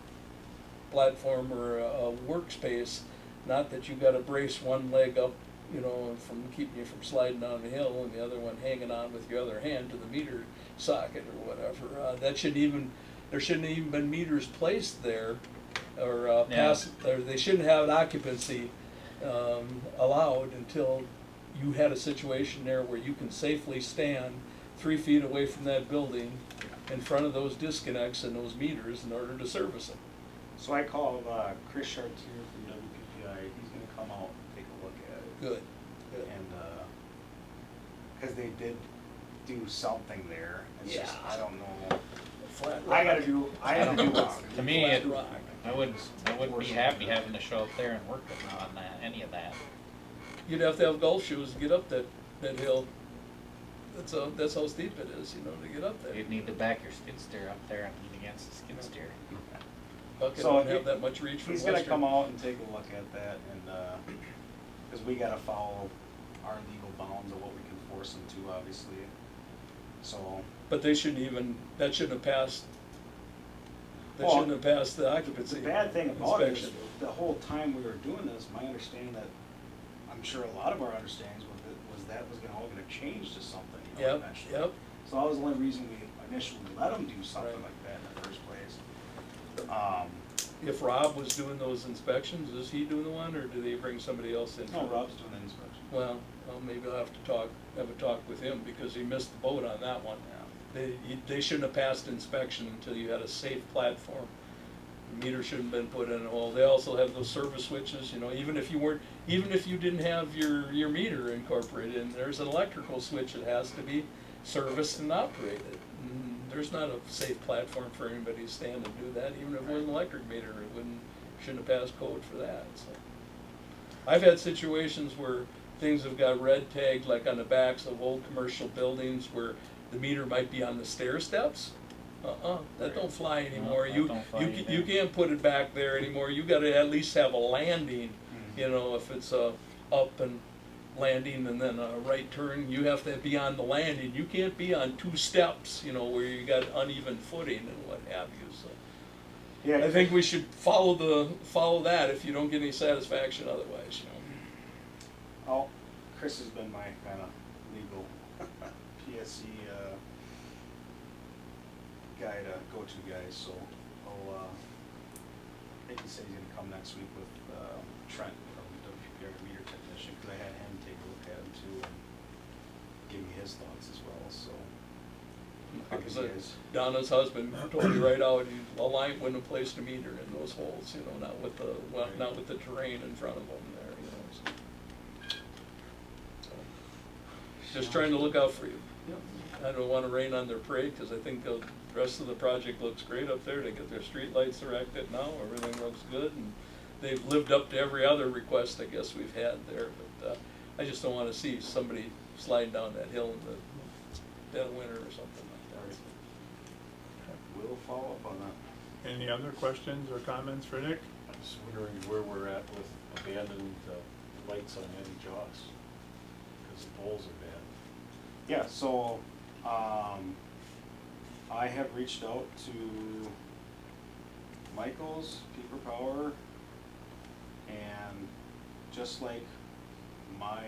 D: platform or a workspace, not that you gotta brace one leg up, from keeping you from sliding down the hill and the other one hanging on with your other hand to the meter socket or whatever. There shouldn't even been meters placed there, or or they shouldn't have an occupancy allowed until you had a situation there where you can safely stand 3 feet away from that building in front of those disconnects and those meters in order to service them.
E: So I called Chris Chartier from WPPI, he's gonna come out and take a look at it.
D: Good, good.
E: And, cause they did do something there, it's just,
D: Yeah.
E: I don't know.
D: flat rock.
C: I had to do rock.
G: To me,
D: Flat
G: it,
D: rock.
G: I wouldn't be happy having to show up there and work on that, any of that.
D: You'd have to have golf shoes to get up that hill. That's how steep it is, to get up there.
G: You'd need to back your skid steer up there and lean against the skid steer.
D: Bucket
C: So
D: don't
C: he-
D: have that much reach from
C: He's
D: Western.
C: gonna come out and take a look at that and, cause we gotta follow our legal bounds of what we can force them to, obviously. So,
D: But that shouldn't have passed, that
C: Well,
D: shouldn't have passed the occupancy
C: the bad thing about it is,
D: inspection.
C: the whole time we were doing this, my understanding that, I'm sure a lot of our understandings was that was all gonna change to something,
D: Yep,
C: eventually.
D: yep.
C: So that was the only reason we initially let them do something
D: Right.
C: like that in the first place.
D: If Rob was doing those inspections, is he doing the one, or do they bring somebody else in?
C: No, Rob's doing the inspection.
D: Well, maybe I'll have a talk with him, because he missed the boat on that one. They shouldn't have passed inspection until you had a safe platform. The meter shouldn't have been put in a hole. They also have those service switches, even if you didn't have your meter incorporated in, there's an electrical switch that has to be serviced and operated. There's not a safe platform for anybody to stand and do that, even if it was an electric meter, shouldn't have passed code for that, so. I've had situations where things have got red tagged, like on the backs of old commercial buildings where the meter might be on the stair steps. That don't fly anymore.
G: that
D: You
G: don't fly
D: you
G: either.
D: can't put it back there anymore. You gotta at least have a landing, if it's a up and landing and then a right turn, you have to be on the landing. You can't be on two steps, where you got uneven footing and what have you, so.
C: Yeah,
D: I think we should follow that if you don't get any satisfaction otherwise,
C: Oh, Chris has been my kind of legal PSC guy to go-to guy, so I'll, I think he said he's gonna come next week with Trent from WPR meter technician, because I had him take a look at him too and give me his thoughts as well, so. I'll give
D: Because
C: you guys-
D: Donna's husband told me right out, a line wouldn't have placed a meter in those holes, not with the terrain in front of them there, so. Just trying to look out for you. I don't wanna rain on their parade, cause I think the rest of the project looks great up there. They get their street lights erected now, everything looks good, and they've lived up to every other request I guess we've had there, but, I just don't wanna see somebody sliding down that hill in the dead of winter or something like that.
C: We'll follow up on that.
A: Any other questions or comments for Nick?
B: I'm just wondering where we're at with abandoned lights on any jaws, because the poles are bad.
C: Yeah, so, I have reached out to Michael's, Peeper Power, and just like my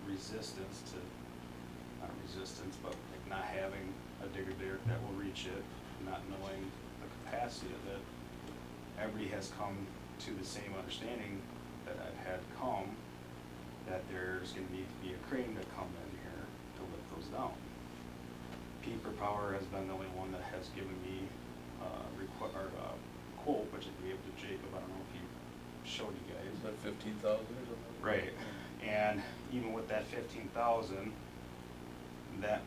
C: resistance to, not resistance, but like not having a digger there that will reach it, not knowing the capacity of it, everybody has come to the same understanding that I've had come, that there's gonna need to be a crane to come in here to lift those down. Peeper Power has been the only one that has given me, quote, which I gave to Jacob, I don't know if he showed you guys.
D: Is that 15,000 or something?
C: Right, and even with that 15,000, that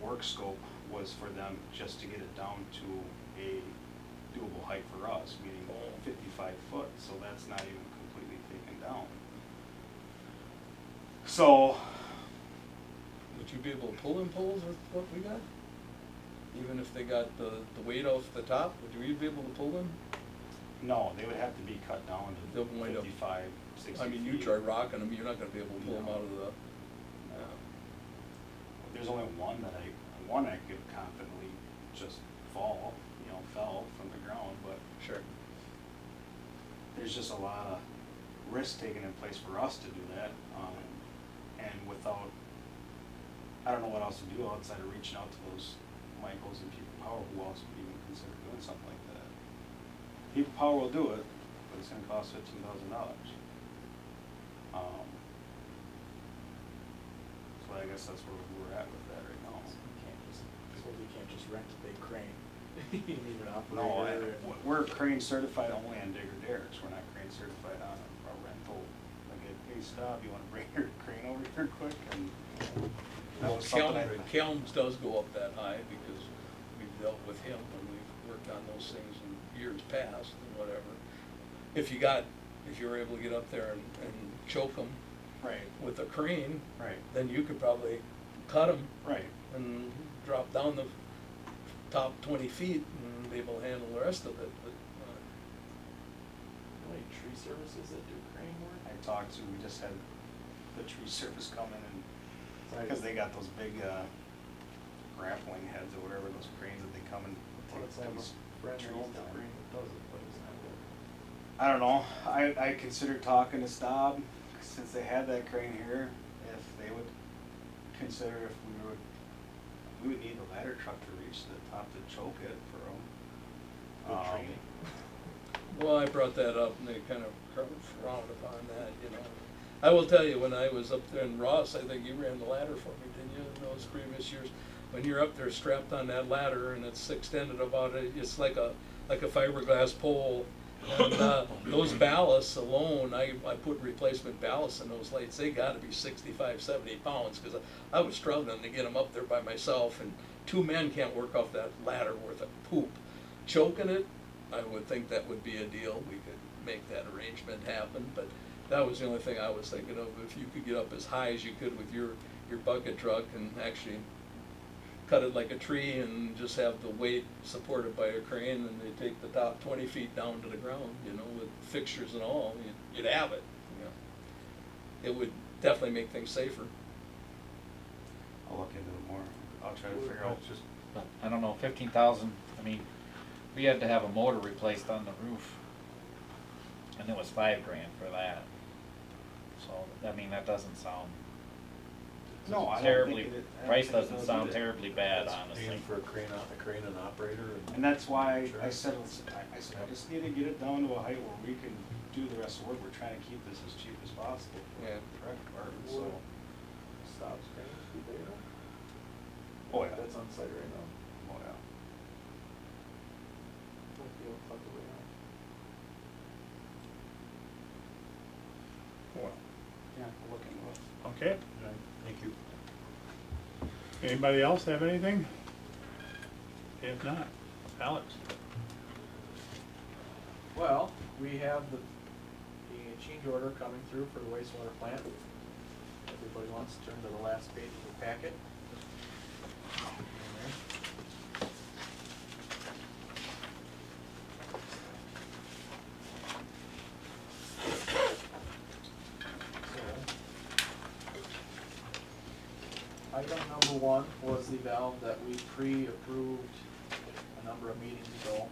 C: work scope was for them just to get it down to a doable height for us, meaning 55 foot, so that's not even completely taken down. So,
D: Would you be able to pull in poles with what we got? Even if they got the weight off the top, would you be able to pull them?
C: no, they would have to be cut down
D: They'll
C: to
D: wind up-
C: 55, 60
D: I mean, you
C: feet.
D: try rocking them, you're not gonna be able to pull them
C: No.
D: out of the,
C: There's only one that I could confidently just fell from the ground, but
D: sure.
C: there's just a lot of risk taken in place for us to do that, and without, I don't know what else to do outside of reaching out to those Michaels and People Power, who else would even consider doing something like that. People Power will do it, but it's gonna cost $15,000. So I guess that's where we're at with that right now.
H: You can't just rent a big crane. You need an
C: No,
H: operator.
C: we're crane certified only on digger derricks, we're not crane certified on a rental. Like, hey, stop, you wanna bring your crane over here quick? And
E: That
D: Well,
E: was something I.
D: Kelms does go up that high because we've dealt with him when we've worked on those things in years past and whatever. If you were able to get up there and choke them
E: Right,
D: with a crane,
E: right,
D: then you could probably cut them
E: right.
D: and drop down the top 20 feet and be able to handle the rest of it, but,
C: Any tree services that do crane work?
E: I talked to, we just had the tree service come in and,
C: Right.
E: because they got those big, grappling heads or whatever, those cranes that they come and
C: Well,
E: take
C: it's have a
E: these
C: friend
E: trees
C: who owns a
E: down.
C: crane that does it, but it's not good.
E: I don't know, I considered talking to Staub, since they had that crane here, if they would consider if we would need a ladder truck to reach the top to choke it for them.
C: Good training.
D: well, I brought that up and they kind of frowned upon that, you know. I will tell you, when I was up there in Ross, I think you ran the ladder for me, didn't you, in those previous years? When you're up there strapped on that ladder and it's extended about it's like a fiberglass pole. And those ballasts alone, I put replacement ballasts in those lights, they gotta be 65, 70 pounds, cause I was struggling to get them up there by myself, and 2 men can't work off that ladder worth of poop. Choking it, I would think that would be a deal, we could make that arrangement happen, but that was the only thing I was thinking of, if you could get up as high as you could with your bucket truck and actually cut it like a tree and just have the weight supported by a crane, and they take the top 20 feet down to the ground, you know, with fixtures and all, you'd have it, you know. It would definitely make things safer.
E: I'll look into it more, I'll try to figure out.
B: It's just,
G: But I don't know, 15,000, I mean, we had to have a motor replaced on the roof, and it was $5,000 for that. So, I mean, that doesn't sound
E: No, I don't
G: terribly,
E: think it. I don't
G: price
E: think it
G: doesn't
E: does
G: sound
E: either.
G: terribly bad,
B: that's
G: honestly.
B: paying for a crane and operator
E: And that's why I
B: Insurance.
E: said, I said, I just need to get it down to a height where we can do the rest of the work, we're trying to keep this as cheap as possible for
D: Yeah.
E: the correct department, so.
C: Stops cranes, do they know?
E: Oh, yeah.
C: That's on site right now.
E: Oh, yeah.
C: Won't be able to tuck away on.
A: Well,
E: Yeah, we'll look into it.
A: okay.
B: Thank you.
A: Anybody else have anything? If not, Alex?
C: Well, we have the change order coming through for the wastewater plant. Everybody wants to turn to the last page of the packet. Item number 1 was the valve that we pre-approved a number of meetings ago.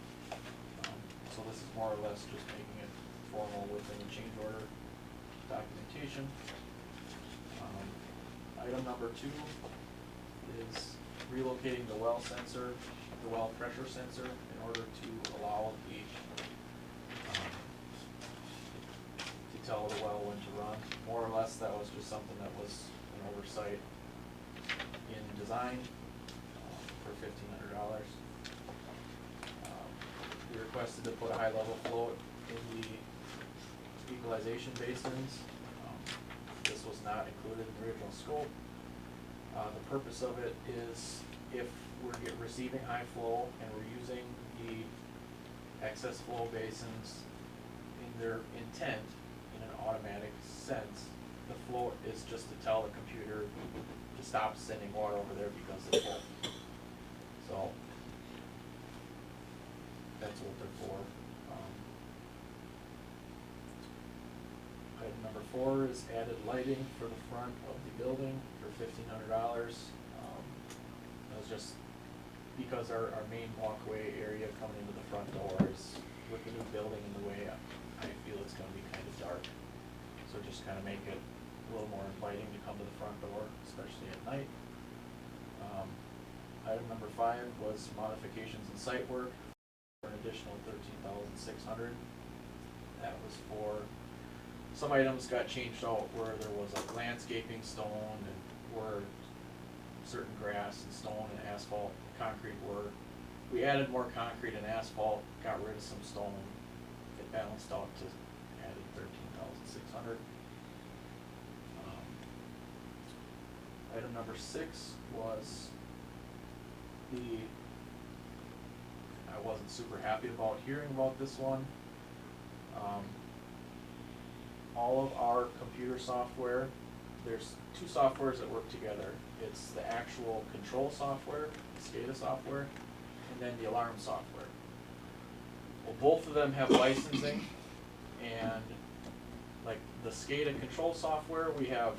C: So this is more or less just making it formal within the change order documentation. Item number 2 is relocating the well sensor, the well pressure sensor, in order to allow the, to tell the well when to run. More or less, that was just something that was an oversight in design for $1,500. We requested to put a high-level float in the equalization basins. This was not included in the original scope. The purpose of it is if we're receiving high flow and we're using the excess flow basins in their intent in an automatic sense, the float is just to tell the computer to stop sending water over there because it's full. So that's what they're for. Item number 4 is added lighting for the front of the building for $1,500. That was just because our main walkway area coming into the front door is, with the new building in the way, I feel it's gonna be kind of dark. So just kind of make it a little more inviting to come to the front door, especially at night. Item number 5 was modifications in site work for an additional $13,600. That was for, some items got changed out where there was like landscaping stone and where certain grass and stone and asphalt, concrete were. We added more concrete and asphalt, got rid of some stone. It balanced out to added $13,600. Item number 6 was I wasn't super happy about hearing about this one. All of our computer software, there's 2 softwares that work together. It's the actual control software, SCADA software, and then the alarm software. Well, both of them have licensing, and like the SCADA control software, we have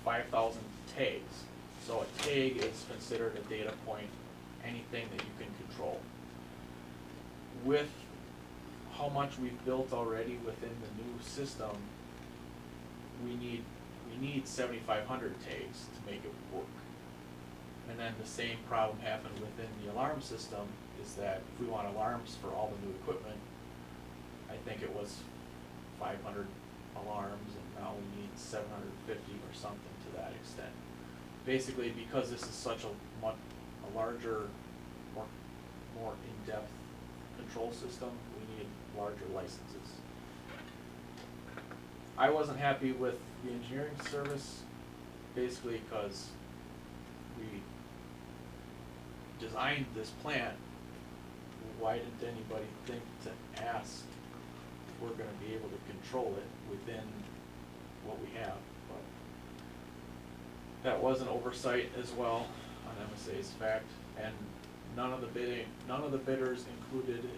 C: 5,000 tags. So a tag is considered a data point, anything that you can control. With how much we've built already within the new system, we need 7,500 tags to make it work. And then the same problem happened within the alarm system, is that if we want alarms for all the new equipment, I think it was 500 alarms, and now we need 750 or something to that extent. Basically, because this is such a larger, more in-depth control system, we need larger licenses. I wasn't happy with the engineering service, basically because we designed this plant. Why didn't anybody think to ask if we're gonna be able to control it within what we have? But that was an oversight as well on MSA's fact, and none of the bidders included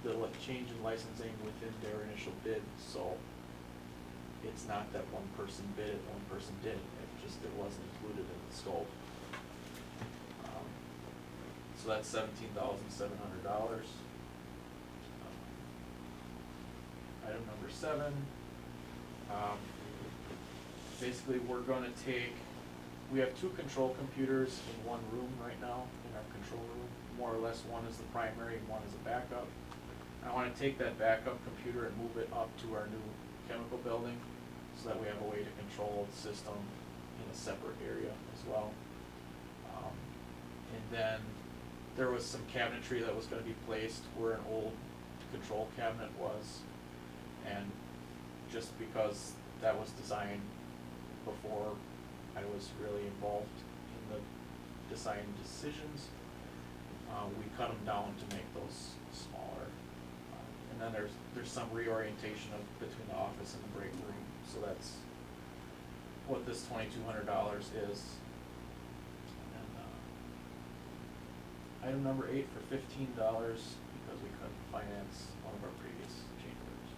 C: the change in licensing within their initial bid, so it's not that one person bid it, one person didn't, it wasn't included in the scope. So that's $17,700. Item number 7, basically we have 2 control computers in one room right now, in our control room. More or less, one is the primary and one is a backup. I want to take that backup computer and move it up to our new chemical building, so that we have a way to control the system in a separate area as well. And then there was some cabinetry that was going to be placed where an old control cabinet was, and just because that was designed before I was really involved in the design decisions, we cut them down to make those smaller. And then there's some reorientation between the office and the break room, so that's what this $2,200 is. And item number 8 for $15, because we couldn't finance one of our previous change orders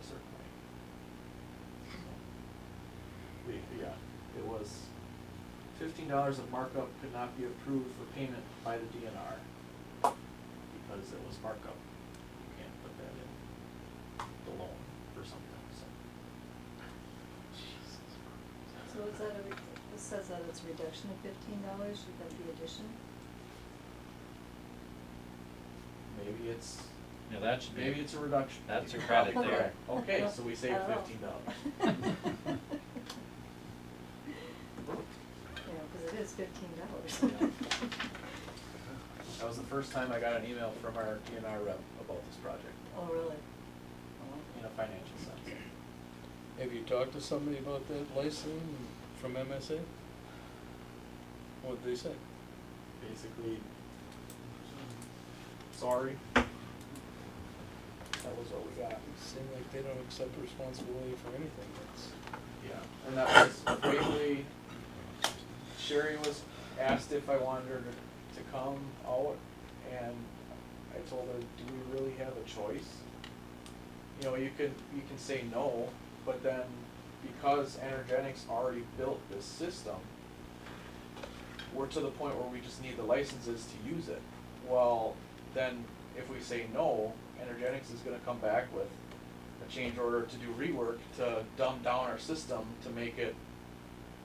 C: a certain way. So it was $15 of markup could not be approved for payment by the DNR because it was markup. You can't put that in the loan for something, so.
F: So is that it says that it's a reduction of $15, should that be addition?
C: Maybe it's,
G: Yeah, that should be.
C: maybe it's a reduction.
G: That's a
C: You're
G: credit
C: probably
G: there.
C: correct. Okay, so we saved
F: I don't know.
C: $15.
F: Yeah, because it is $15.
C: That was the first time I got an email from our DNR rep about this project,
F: Oh, really?
C: in a financial sense.
D: Have you talked to somebody about that licensing from MSA? What'd they say?
C: Basically, sorry. That was what we got.
D: Seem like they don't accept responsibility for anything, that's.
C: Yeah, and that was vaguely, Sherry was asked if I wanted her to come out, and I told her, do we really have a choice? You know, you can say no, but then because Energetics already built this system, we're to the point where we just need the licenses to use it. Well, then if we say no, Energetics is gonna come back with a change order to do rework to dumb down our system to make it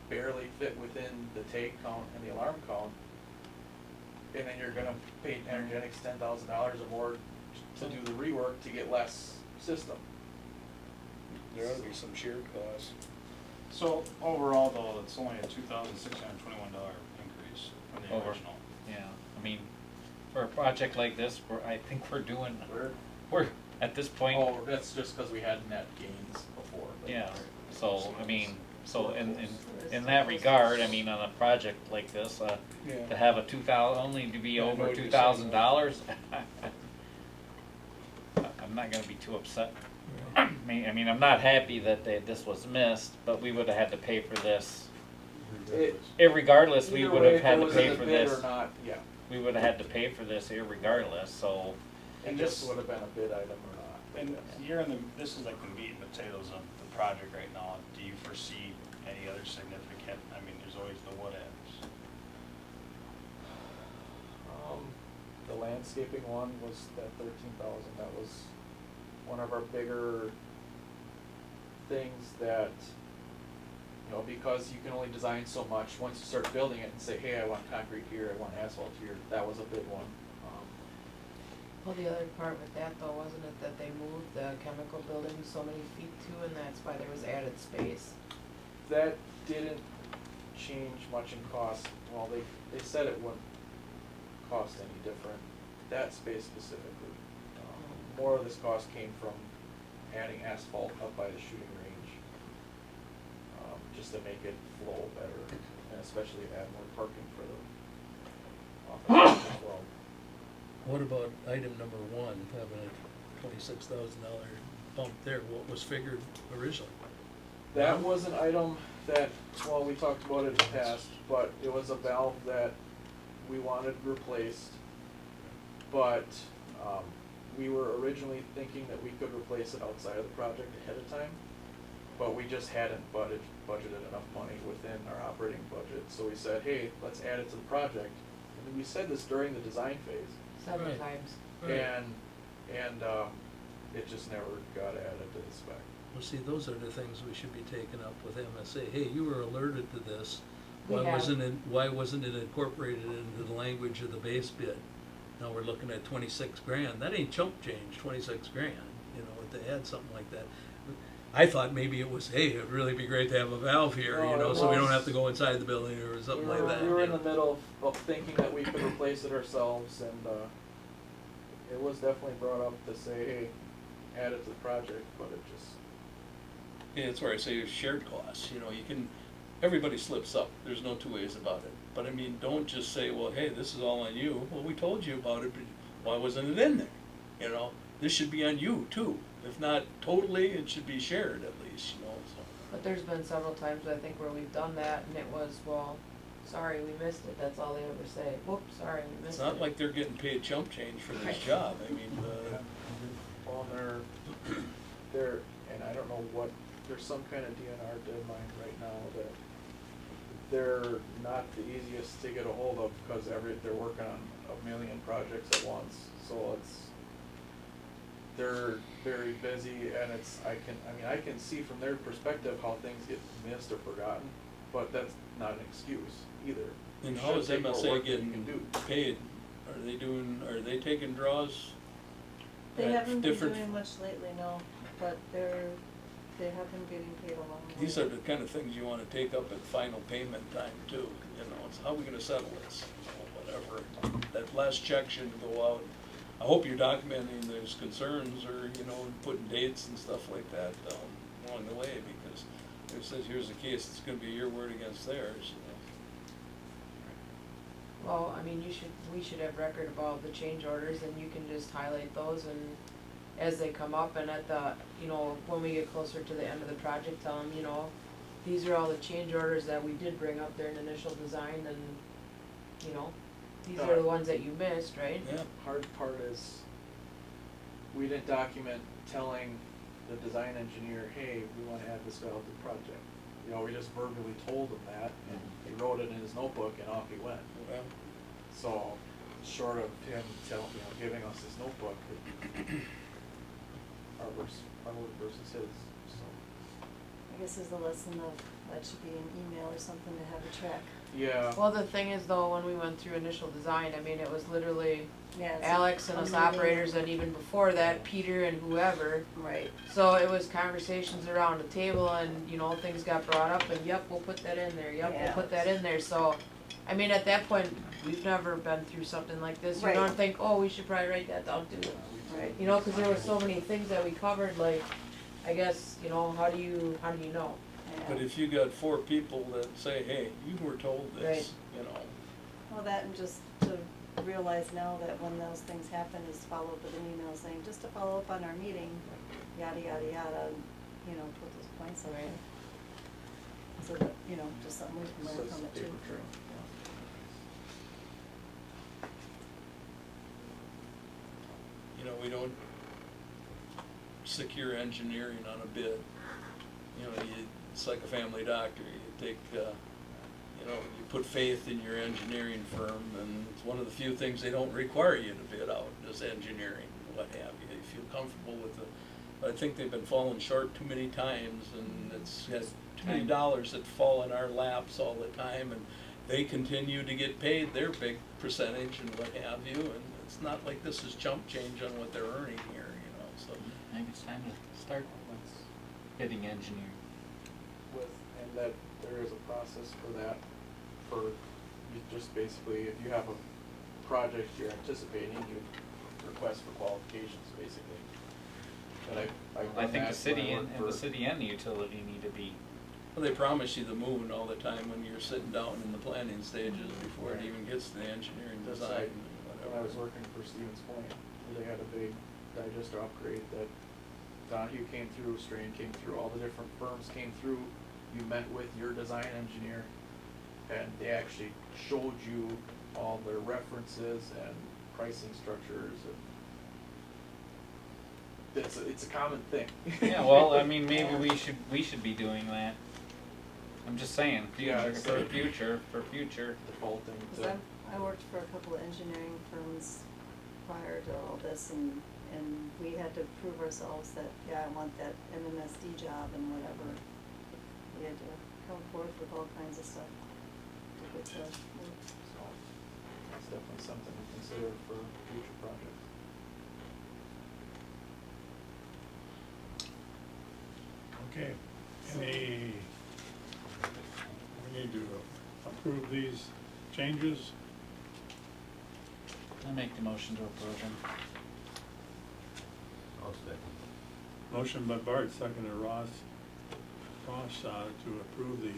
C: barely fit within the tag count and the alarm count. And then you're gonna pay Energetics $10,000 or more to do the rework to get less system.
D: There ought to be some shared costs.
E: So overall though, it's only a $2,621 increase from the
G: Over.
E: original.
G: Yeah, I mean, for a project like this, I think we're at this point.
C: Oh, that's just cause we had net gains before. But
G: Yeah, so, I mean, so, and
F: Or is
G: in that regard, I mean, on a project like this,
C: Yeah.
G: to have a only to be
C: Yeah, I know
G: over
C: what you're saying,
G: $2,000, I'm not gonna be too upset. I mean, I'm not happy that this was missed, but we would've had to pay for this. Irregardless, we
C: Either
G: would
C: way,
G: have
C: if
G: had
C: it
G: to
C: was
G: pay
C: in the
G: for
C: bid
G: this.
C: or not, yeah,
G: We would have had to pay for this irregardless, so.
C: it just would have been a bid item or not.
E: And you're in the, this is like the meat and potatoes of the project right now. Do you foresee any other significant, I mean, there's always the what ifs.
C: The landscaping one was that 13,000, that was one of our bigger things that, you know, because you can only design so much, once you start building it and say, hey, I want concrete here, I want asphalt here, that was a big one.
I: Well, the other part with that though, wasn't it that they moved the chemical building so many feet too, and that's why there was added space?
C: That didn't change much in cost, well, they said it wouldn't cost any different, that space specifically. More of this cost came from adding asphalt up by the shooting range, just to make it flow better, and especially add more parking for the officers as well.
D: What about item number one, having a $26,000 bump there, what was figured originally?
C: That was an item that, well, we talked about it in the past, but it was a valve that we wanted replaced, but, we were originally thinking that we could replace it outside of the project ahead of time, but we just hadn't budgeted enough money within our operating budget, so we said, hey, let's add it to the project. And we said this during the design phase,
I: Several
D: Right.
I: times.
C: and it just never got added to the spec.
D: Well, see, those are the things we should be taking up with them and say, hey, you were alerted to this.
I: We
D: Why
I: have.
D: wasn't it incorporated into the language of the base bid? Now we're looking at 26 grand. That ain't chump change, 26 grand, you know, if they had something like that. I thought maybe it was, hey, it'd really be great to have a valve here, you
C: No,
D: know,
C: it
D: so we don't
C: was-
D: have to go inside the building or something like that.
C: We were
D: you
C: in the
D: know.
C: middle of thinking that we could replace it ourselves, and it was definitely brought up to say, hey, add it to the project, but it just,
D: Yeah, that's where I say shared costs, you know, you can, everybody slips up, there's no two ways about it. But I mean, don't just say, well, hey, this is all on you, well, we told you about it, but why wasn't it in there? You know, this should be on you too, if not totally, it should be shared at least, you know, so.
I: But there's been several times, I think, where we've done that and it was, well, sorry, we missed it, that's all they ever say. Whoops, sorry, we
D: It's
I: missed it.
D: not like they're getting paid chump change for this
I: Right.
D: job, I mean,
C: well, they're, and I don't know what, there's some kind of DNR deadline right now that they're not the easiest to get a hold of, because they're working on a million projects at once, so they're very busy, and I can see from their perspective how things get missed or forgotten, but that's not an excuse either.
D: and
C: You
D: how
C: should
D: is
C: take more
D: MSA
C: work than you can
D: getting
C: do.
D: paid? Are they taking draws?
F: They
D: at
F: haven't been
D: different-
F: doing much lately, no, but they have been getting paid along the way.
D: These are the kind of things you wanna take up at final payment time too, you know, it's how are we gonna settle this, you know, whatever. That last check should go out. I hope you're documenting those concerns or, you know, putting dates and stuff like that, along the way, because if it says here's the case, it's gonna be your word against theirs, you know.
I: Well, I mean, we should have record of all the change orders and you can just highlight those and as they come up and at the, you know, when we get closer to the end of the project, tell them, you know, these are all the change orders that we did bring up during initial design and, you know, these are the ones that you missed, right?
D: Yeah,
C: Hard part is, we didn't document telling the design engineer, hey, we wanna add this valve to the project. You know, we just verbally told him that, and he wrote it in his notebook and off he went.
D: well,
C: So, short of him giving us his notebook, our word versus his, so.
F: I guess is the lesson of, that should be an email or something to have a track.
C: Yeah,
I: Well, the thing is though, when we went through initial design, I mean, it was literally
F: Yeah. it's
I: Alex and
F: a
I: us
F: meeting.
I: operators and even before that, Peter and whoever.
F: Right.
I: So it was conversations around the table and, you know, things got brought up and yep, we'll put that in there, yep, we'll
F: Yeah.
I: put that in there, so. I mean, at that point, we've never been through something like this, you
F: Right.
I: don't think, oh, we should probably write that down too.
F: Right.
I: You know, cause there were so many things that we covered, like, I guess, you know, how do you know?
D: But if you got 4 people that say, hey, you were told this, you know,
F: Well, that and just to realize now that when those things happen is follow up with an email saying, just to follow up on our meeting, yada, yada, yada, and, you know, put those points in there. So that, you know, just something we can
C: So
F: learn
C: it's
F: from it too.
C: paper trail.
D: you know, we don't secure engineering on a bid. You know, it's like a family doctor, you take, you know, you put faith in your engineering firm, and it's one of the few things they don't require you to bid out, is engineering, what have you. You feel comfortable with it. But I think they've been falling short too many times, and it's has too many dollars that fall in our laps all the time, and they continue to get paid their big percentage and what have you, and it's not like this is chump change on what they're earning here, you know, so.
G: I think it's time to start bidding engineering.
C: And that there is a process for that, for you just basically, if you have a project you're anticipating, you request for qualifications, basically. But
G: I think the city and the city and the utility need to be.
D: Well, they promise you the moon all the time when you're sitting down in the planning stages before it even gets to the engineering
C: That's
D: design
C: like,
D: and
C: when I was
D: whatever.
C: working for Stevens Point, they had a big digester upgrade that Donahue came through, Strain came through, all the different firms came through. You met with your design engineer, and they actually showed you all their references and pricing structures, and it's a common thing.
G: Yeah, well, I mean, maybe we should be doing that. I'm just saying,
C: Yeah,
G: future,
C: it's
G: for
C: like-
G: future.
C: Defaulting to.
F: Because I worked for a couple of engineering firms prior to all this, and we had to prove ourselves that, yeah, I want that MMSD job and whatever. We had to come forth with all kinds of stuff to get the work.
C: So, that's definitely something to consider for future projects.
A: Okay, we need to approve these changes.
G: I make the motion to approve them.
B: I'll second.
A: Motion by Bart, second to Ross, to approve the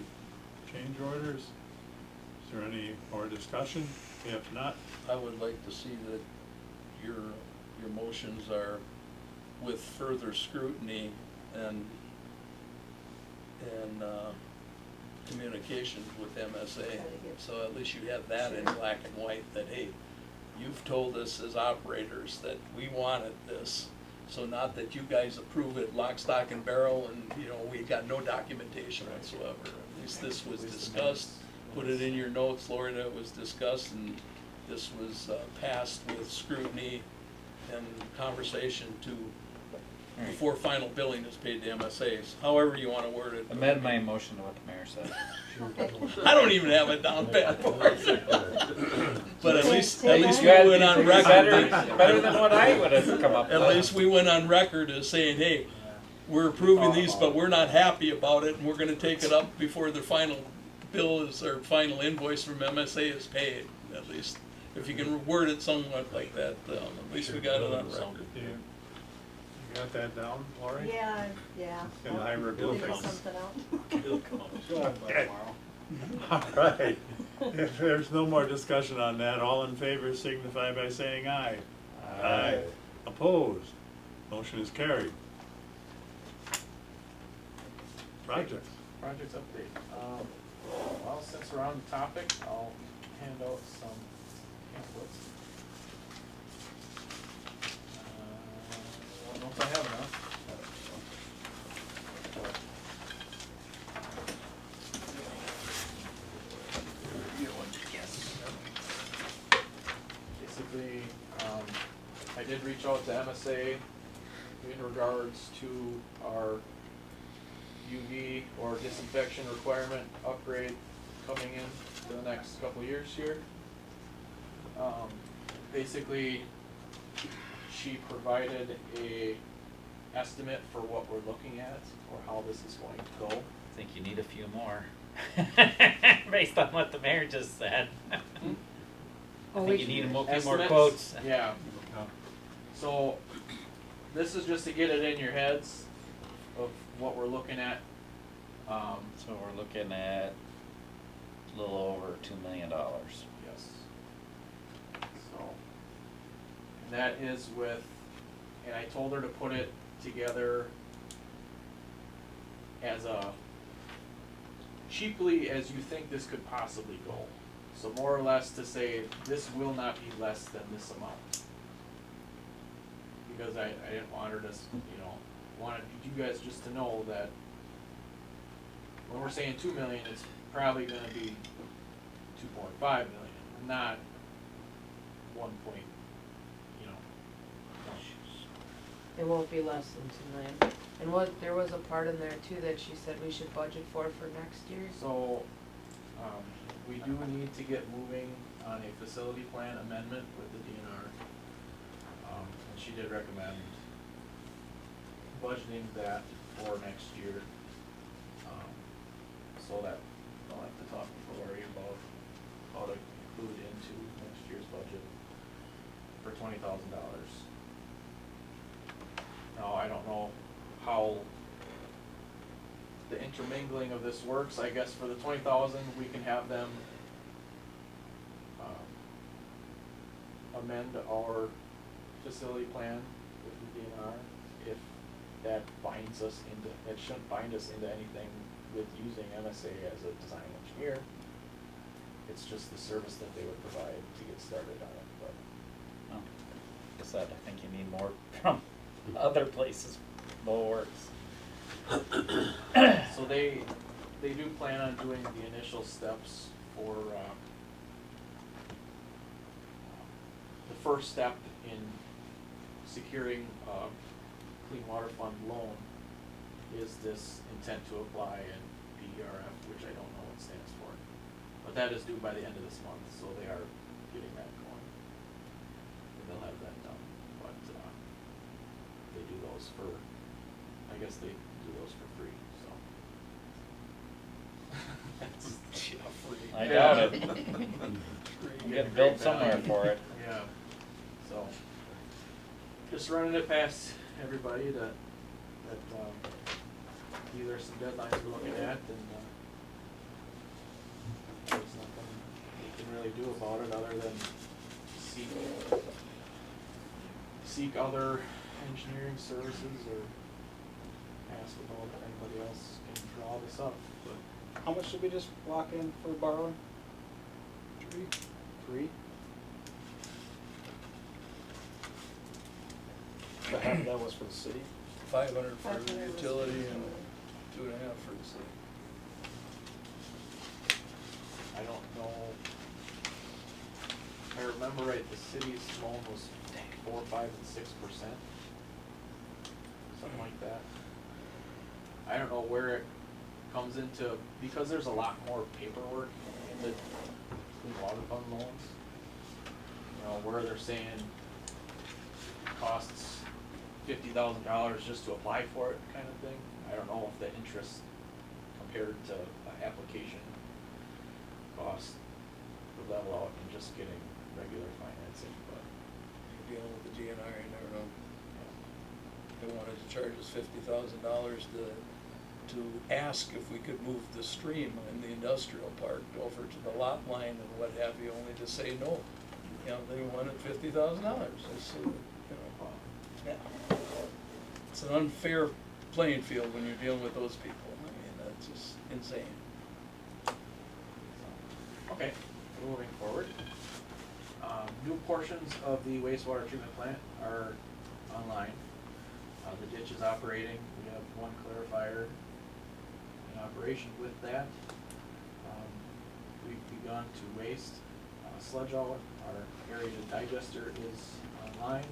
A: change orders. Is there any more discussion? If not,
D: I would like to see that your motions are with further scrutiny and communications with MSA.
F: Try to get-
D: So at least you have that in
F: Sure.
D: black and white, that, hey, you've told us as operators that we wanted this. So not that you guys approve it lock, stock, and barrel, and, you know, we got no documentation whatsoever. At least this was
C: At least the
D: discussed,
C: minutes.
D: put it in your notes, Lori, that it was discussed, and this was passed with scrutiny and conversation to,
G: All right.
D: before final billing is paid to MSAs, however you wanna word it.
G: Amend my motion to what the mayor said.
F: Okay.
D: I don't even have it down bad for it. But at least
F: Take
D: we
F: mine.
D: went on record.
G: Better than what I would have come up with.
D: At least we went on record as saying, hey, we're approving these, but we're not happy about it, and we're gonna take it up before the final bill is, or final invoice from MSA is paid, at least. If you can word it somewhat like that, at least we got it on record.
A: you got that down, Lori?
F: Yeah, yeah.
A: In the
F: I'll
A: hieroglyphics.
F: figure something out.
B: It'll come.
A: Okay. All right, if there's no more discussion on that, all in favor signify by saying aye. Aye. Opposed? Motion is carried. Projects.
C: Projects update. Well, since we're on the topic, I'll hand out some pamphlets. I don't know if I have enough. Basically, I did reach out to MSA in regards to our UV or disinfection requirement upgrade coming in for the next couple of years here. Basically, she provided a estimate for what we're looking at or how this is going to go.
G: I think you need a few more, based on what the mayor just said. I
I: Oh,
G: think you need a few more
C: Estimates?
G: quotes.
C: Yeah. So, this is just to get it in your heads of what we're looking at.
G: So we're looking at a little over $2 million.
C: Yes. So, and that is with, and I told her to put it together as cheaply as you think this could possibly go. So more or less to say, this will not be less than this amount. Because I didn't want her to, wanted you guys just to know that when we're saying 2 million, it's probably gonna be 2.5 million, not 1 point, one.
I: It won't be less than 2 million. And there was a part in there too that she said we should budget for next year.
C: So, we do need to get moving on a facility plan amendment with the DNR. And she did recommend budgeting that for next year. So that I'll have to talk to Lori about how to include into next year's budget for $20,000. Now, I don't know how the intermingling of this works. I guess for the 20,000, we can have them amend our facility plan with the DNR if that binds us into, it shouldn't bind us into anything with using MSA as a design engineer. It's just the service that they would provide to get started on it, but.
G: Oh, like I said, I think you need more from other places, Bo Works.
C: So they do plan on doing the initial steps for, the first step in securing a Clean Water Fund loan is this intent to apply and PERF, which I don't know what it stands for. But that is due by the end of this month, so they are getting that going. And they'll have that done, but, they do those for, I guess they do those for free, so.
G: I doubt it. You get billed somewhere for it.
C: Yeah, so, just running it past everybody that these are some deadlines we're looking at, and, there's nothing we can really do about it other than seek other engineering services or ask about if anybody else can draw this up, but.
H: How much did we just lock in for borrowing? 3? That was for the city?
D: 500 for the
F: 500 was
D: utility
F: for the
D: and
F: utility.
D: 2.5 for the city.
C: I don't know. If I remember right, the city's loan was 4, 5, and 6%. Something like that. I don't know where it comes into, because there's a lot more paperwork in the Clean Water Fund loans. You know, where they're saying costs $50,000 just to apply for it kind of thing. I don't know if the interest compared to application cost would level out in just getting regular financing, but.
D: Dealing with the DNR, you never know. They wanted to charge us $50,000 to ask if we could move the stream in the industrial park over to the lot line and what have you, only to say no. You know, they wanted $50,000. It's, yeah. It's an unfair playing field when you're dealing with those people. I mean, that's just insane.
C: Okay, moving forward. New portions of the wastewater treatment plant are online. The ditch is operating. We have one clarifier in operation with that. We've begun to waste sludge out. Our aerated digester is online.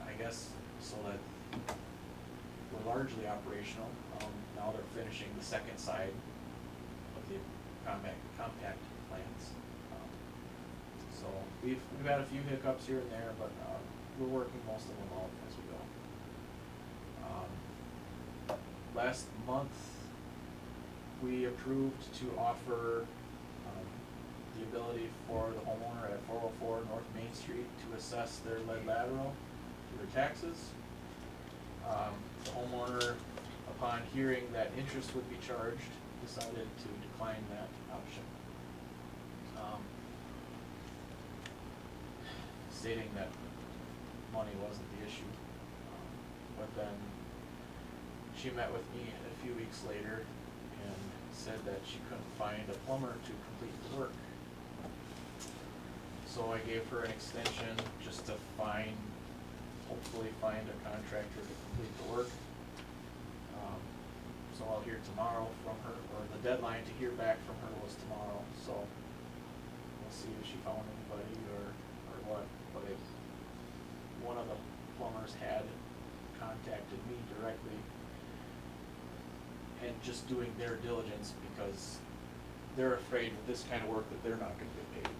C: I guess so that we're largely operational. Now they're finishing the second side of the compact plants. So we've had a few hiccups here and there, but we're working most of them out as we go. Last month, we approved to offer the ability for the homeowner at 404 North Main Street to assess their lead lateral to their taxes. The homeowner, upon hearing that interest would be charged, decided to decline that option. Stating that money wasn't the issue. But then she met with me a few weeks later and said that she couldn't find a plumber to complete the work. So I gave her an extension just to hopefully find a contractor to complete the work. So I'll hear tomorrow from her, or the deadline to hear back from her was tomorrow, so we'll see if she found anybody or what. But one of the plumbers had contacted me directly and just doing their diligence because they're afraid with this kind of work that they're not gonna get paid.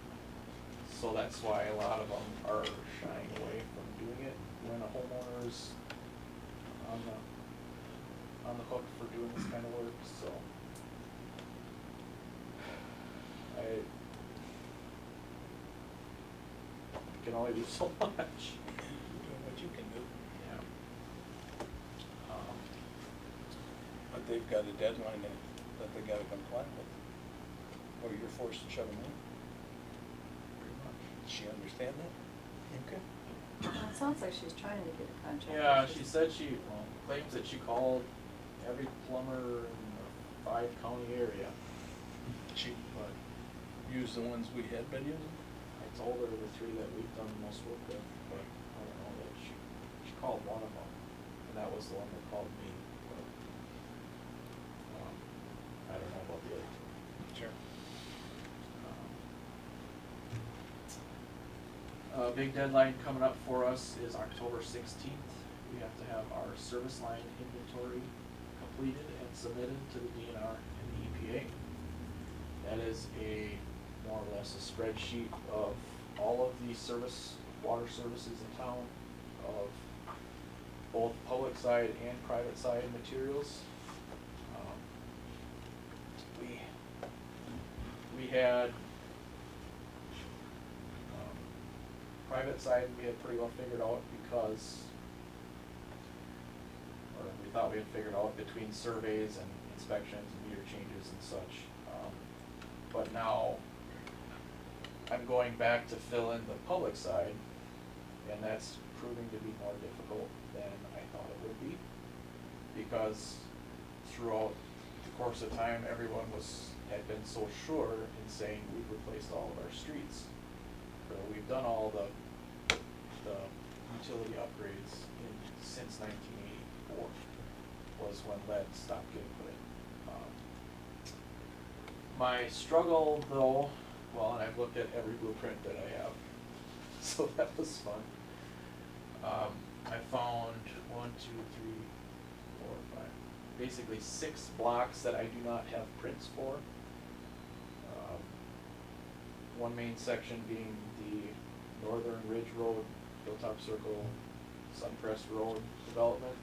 C: So that's why a lot of them are shying away from doing it when a homeowner's on the hook for doing this kind of work, so. I can only do so much.
D: Doing what you can do.
C: Yeah.
D: But they've got a deadline that they gotta comply with, or you're forced to shove them in.
C: Pretty much.
D: Does she understand that? Okay.
F: Well, it sounds like she's trying to get a contract.
C: Yeah, she said claims that she called every plumber in the 5-county area.
D: She
C: But
D: used the ones we had been using?
C: I told her the 3 that we've done the most work with, but I don't know that she called one of them, and that was the one that called me, but, I don't know about the other 2.
D: Sure.
C: A big deadline coming up for us is October 16th. We have to have our service line inventory completed and submitted to the DNR and the EPA. That is more or less a spreadsheet of all of the water services in town, of both public side and private side materials. We had private side we had pretty well figured out or we thought we had figured out between surveys and inspections and meter changes and such. But now I'm going back to fill in the public side, and that's proving to be more difficult than I thought it would be. Because throughout the course of time, everyone had been so sure in saying we've replaced all of our streets. So we've done all the utility upgrades since 1984 was when lead stopped getting put in. My struggle though, and I've looked at every blueprint that I have, so that was fun. I found basically 6 blocks that I do not have prints for. One main section being the Northern Ridge Road, Hilltop Circle, Suncrest Road development.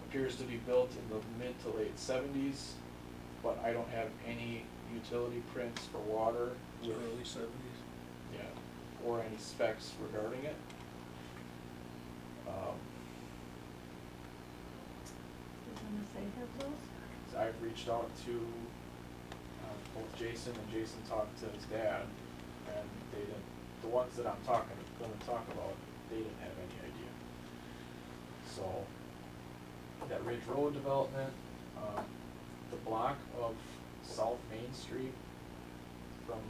C: Appears to be built in the mid to late 70s, but I don't have any utility prints for water.
D: Early 70s?
C: Yeah, or any specs regarding it.
F: Doesn't say have those?
C: I've reached out to both Jason, and Jason talked to his dad, and they didn't, the ones that I'm gonna talk about, they didn't have any idea. So, that Ridge Road development, the block of South Main Street from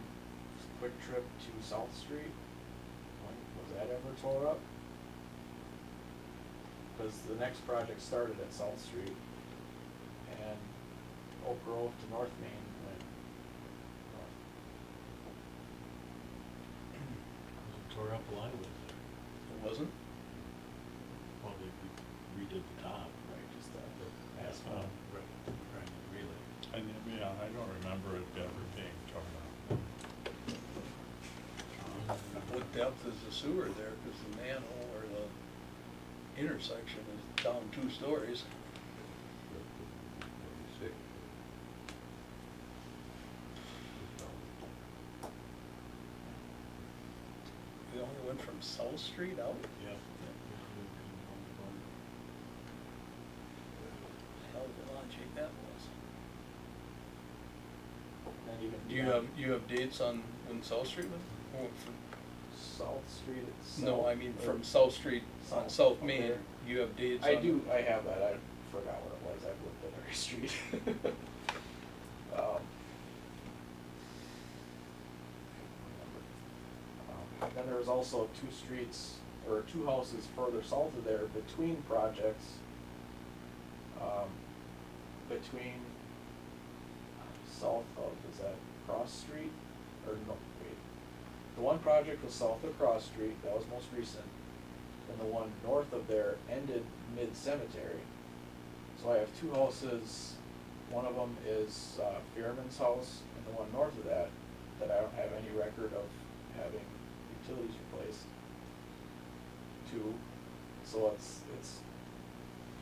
C: Quick Trip to South Street, was that ever tore up? Cause the next project started at South Street, and Oak Grove to North Main went north.
B: Tore up a lot of it there.
D: It wasn't?
B: Well, they redid the top.
C: Right, just that asphalt.
B: Right, really.
A: I don't remember it ever being torn up.
D: What depth is the sewer there, cause the manhole or the intersection is down 2 stories. They only went from South Street out?
B: Yep.
D: gee, that was.
C: And even
D: Do you have dates on when South Street was? Oh,
C: South Street itself?
D: No, I mean
C: or
D: from South Street on
C: south
D: South
C: of
D: Main,
C: there?
D: you have dates on?
C: I do, I have that, I forgot what it was, I've looked at every street. Then there was also two streets, or two houses further south of there between projects. Between, south of, is that Cross Street, or no, wait. The one project was south of Cross Street, that was most recent, and the one north of there ended mid-cemetery. So I have two houses, one of them is Fairman's house, and the one north of that I don't have any record of having utilities replaced. Two, so it's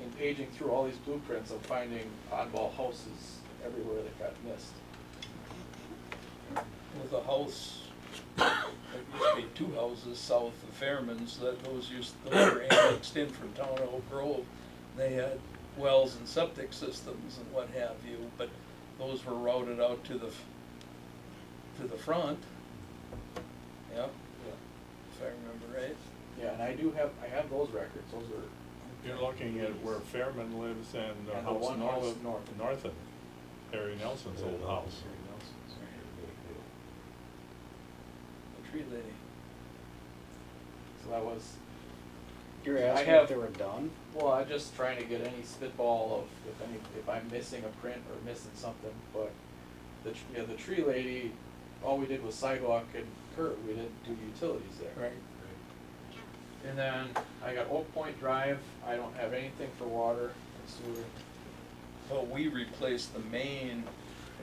C: in paging through all these blueprints, I'm finding oddball houses everywhere that got missed.
D: With a house, there used to be two houses south of Fairman's, those were annexed in from Town of Oak Grove. They had wells and septic systems and what have you, but those were routed out to the front. Yep, if I remember right.
C: Yeah, and I have those records, those are.
A: You're looking at where Fairman lives and the
C: And the
A: house
C: one house
A: north of Harry Nelson's old house.
D: The tree lady.
C: So that was,
G: You're
C: I
G: asking
C: have-
G: if they were done?
C: well, I'm just trying to get any spitball of if I'm missing a print or missing something, but the tree lady, all we did was sidewalk and curb, we didn't do utilities there.
D: Right.
C: And then I got Oak Point Drive, I don't have anything for water and sewer.
D: Well, we replaced the main,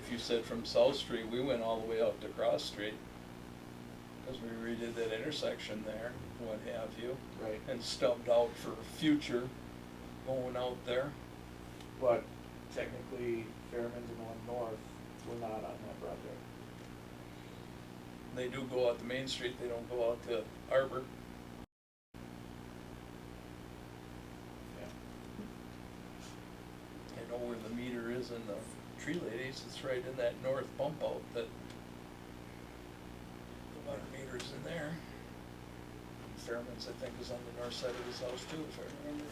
D: if you said from South Street, we went all the way out to Cross Street. Cause we redid that intersection there, what have you,
C: Right.
D: and stubbed out for future going out there.
C: But technically Fairman's and the one north were not on that project.
D: They do go out to Main Street, they don't go out to Arbor.
C: Yeah.
D: I know where the meter is in the tree ladies, it's right in that north bump out that the water meter's in there. Fairman's, I think, is on the north side of his house too, if I remember.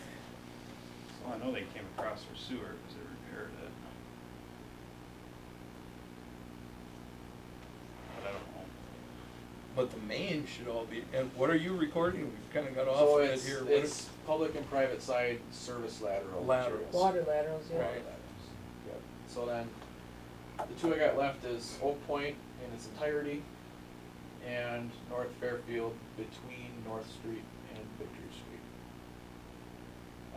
E: Well, I know they came across their sewer because they repaired it. But I don't know.
D: But the main should all be, and what are you recording? We've kinda got off
C: So
D: of it
C: it's,
D: here. What
C: it's public and private side service lateral
D: Laterals.
C: materials.
I: Water laterals, yeah.
D: Right.
C: Yep. So then, the two I got left is Oak Point in its entirety and North Fairfield between North Street and Victory Street.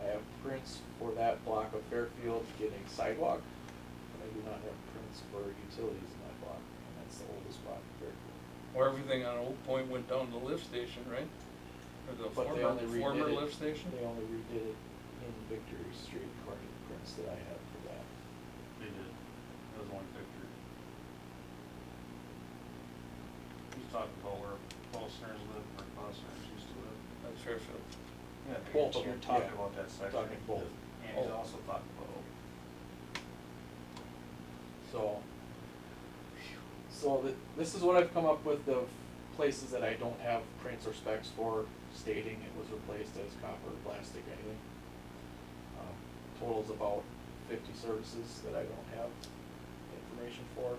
C: I have prints for that block of Fairfield getting sidewalk, but I do not have prints for utilities in that block, and that's the oldest block of Fairfield.
D: Or everything on Oak Point went down to the lift station, right? Or the
C: But they
D: former,
C: only
D: former
C: redid it,
D: lift station?
C: they only redid it in Victory Street according to the prints that I have for that.
E: They did. That was one picture. He's talking about where Paul Stearns lived, where Paul Stearns used to live.
D: That's Fairfield.
E: Yeah,
C: Both of
E: you're
C: them,
E: talking
C: yeah.
E: about that section.
C: Talking both.
E: And he's
D: Oh.
E: also talking about Oak.
C: So this is what I've come up with of places that I don't have prints or specs for stating it was replaced as copper, plastic, anything. Totals about 50 services that I don't have information for.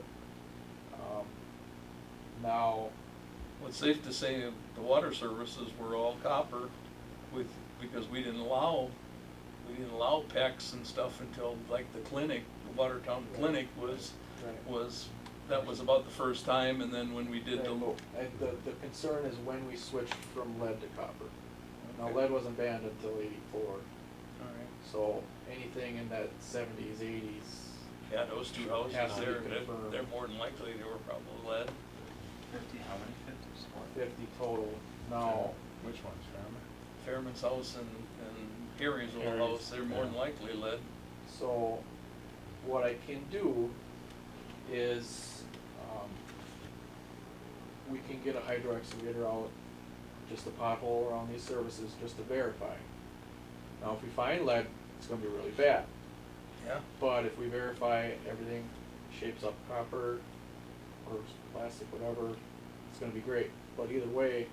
C: Now,
D: Well, it's safe to say the water services were all copper because we didn't allow PEX and stuff until like the clinic, the Watertown Clinic that was about the first time, and then when we did
C: the concern is when we switched from lead to copper. Now,
D: Okay.
C: lead wasn't banned until '84.
D: Alright.
C: So anything in that 70s, 80s.
D: Yeah, those two
C: Has
D: houses
C: to be
D: there,
C: confirmed.
D: they're more than likely they were probably lead.
E: 50, how many 50s?
C: 50 total. Now,
A: Which one's Fairman?
D: Fairman's house and Harry's old
A: Harry's,
D: house, they're more than
A: yeah.
D: likely lead.
C: so what I can do is, we can get a hydro excavator out, just a pothole around these services, just to verify. Now, if we find lead, it's gonna be really bad.
E: Yeah.
C: But if we verify everything shapes up copper or plastic, whatever, it's gonna be great. But either way,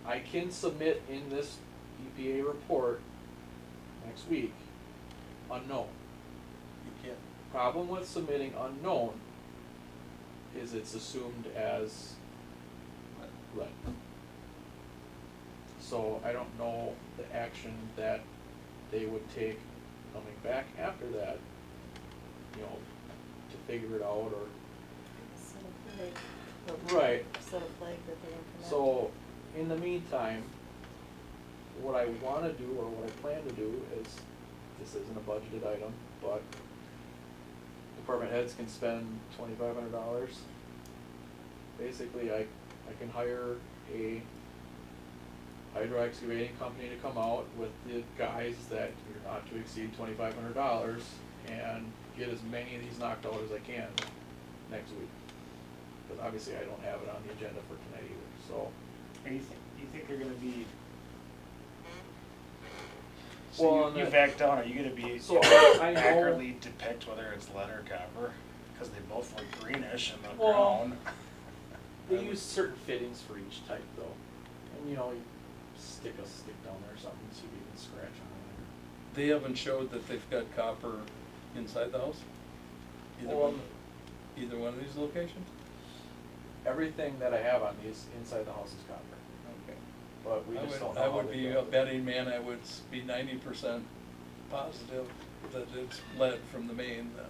C: I can submit in this EPA report next week, unknown.
E: You can't.
C: Problem with submitting unknown is it's assumed as lead. So I don't know the action that they would take coming back after that, you know, to figure it out or.
F: Set a flag.
C: Right.
F: Set a flag that they implement.
C: So, in the meantime, what I wanna do, or what I plan to do is, this isn't a budgeted item, but department heads can spend $2,500. Basically, I can hire a hydro excavating company to come out with the guys that are not to exceed $2,500 and get as many of these knocked out as I can next week. But obviously I don't have it on the agenda for tonight either, so.
H: And you think they're gonna be?
C: Well,
H: So
C: on
H: you
C: the-
H: back down, are you gonna be
C: So
H: able to
C: I know-
H: accurately depict whether it's lead or copper? Cause they both look greenish in the
C: Well,
H: ground.
C: They use certain fittings for each type though. And you know, you stick a stick down there or something so you can scratch on
D: They haven't showed that they've got copper inside the house? Either
C: Well,
D: one, either one of these locations?
C: it. Everything that I have on these inside the house is copper,
D: Okay.
C: but we just don't know
D: I
C: how
D: would
C: they
D: be
C: built
D: a
C: it.
D: betting man, I would be 90% positive that it's lead from the main then.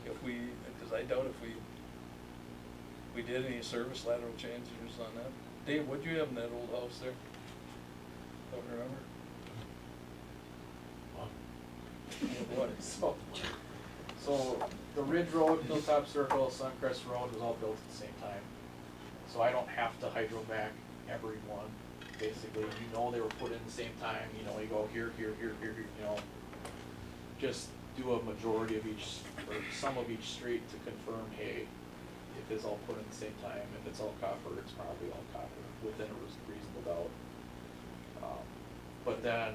D: If we, because I doubt if we did any service lateral changes on that. Dave, what'd you have in that old house there? Don't remember? What?
C: So the Ridge Road, Hilltop Circle, Suncrest Road was all built at the same time. So I don't have to hydrovac every one, basically, you know they were put in the same time, you know, you go here, here, here, here, here, you know. Just do a majority of each, or some of each street to confirm, hey, if it's all put in the same time, if it's all copper, it's probably all copper, within a reasonable doubt. But then,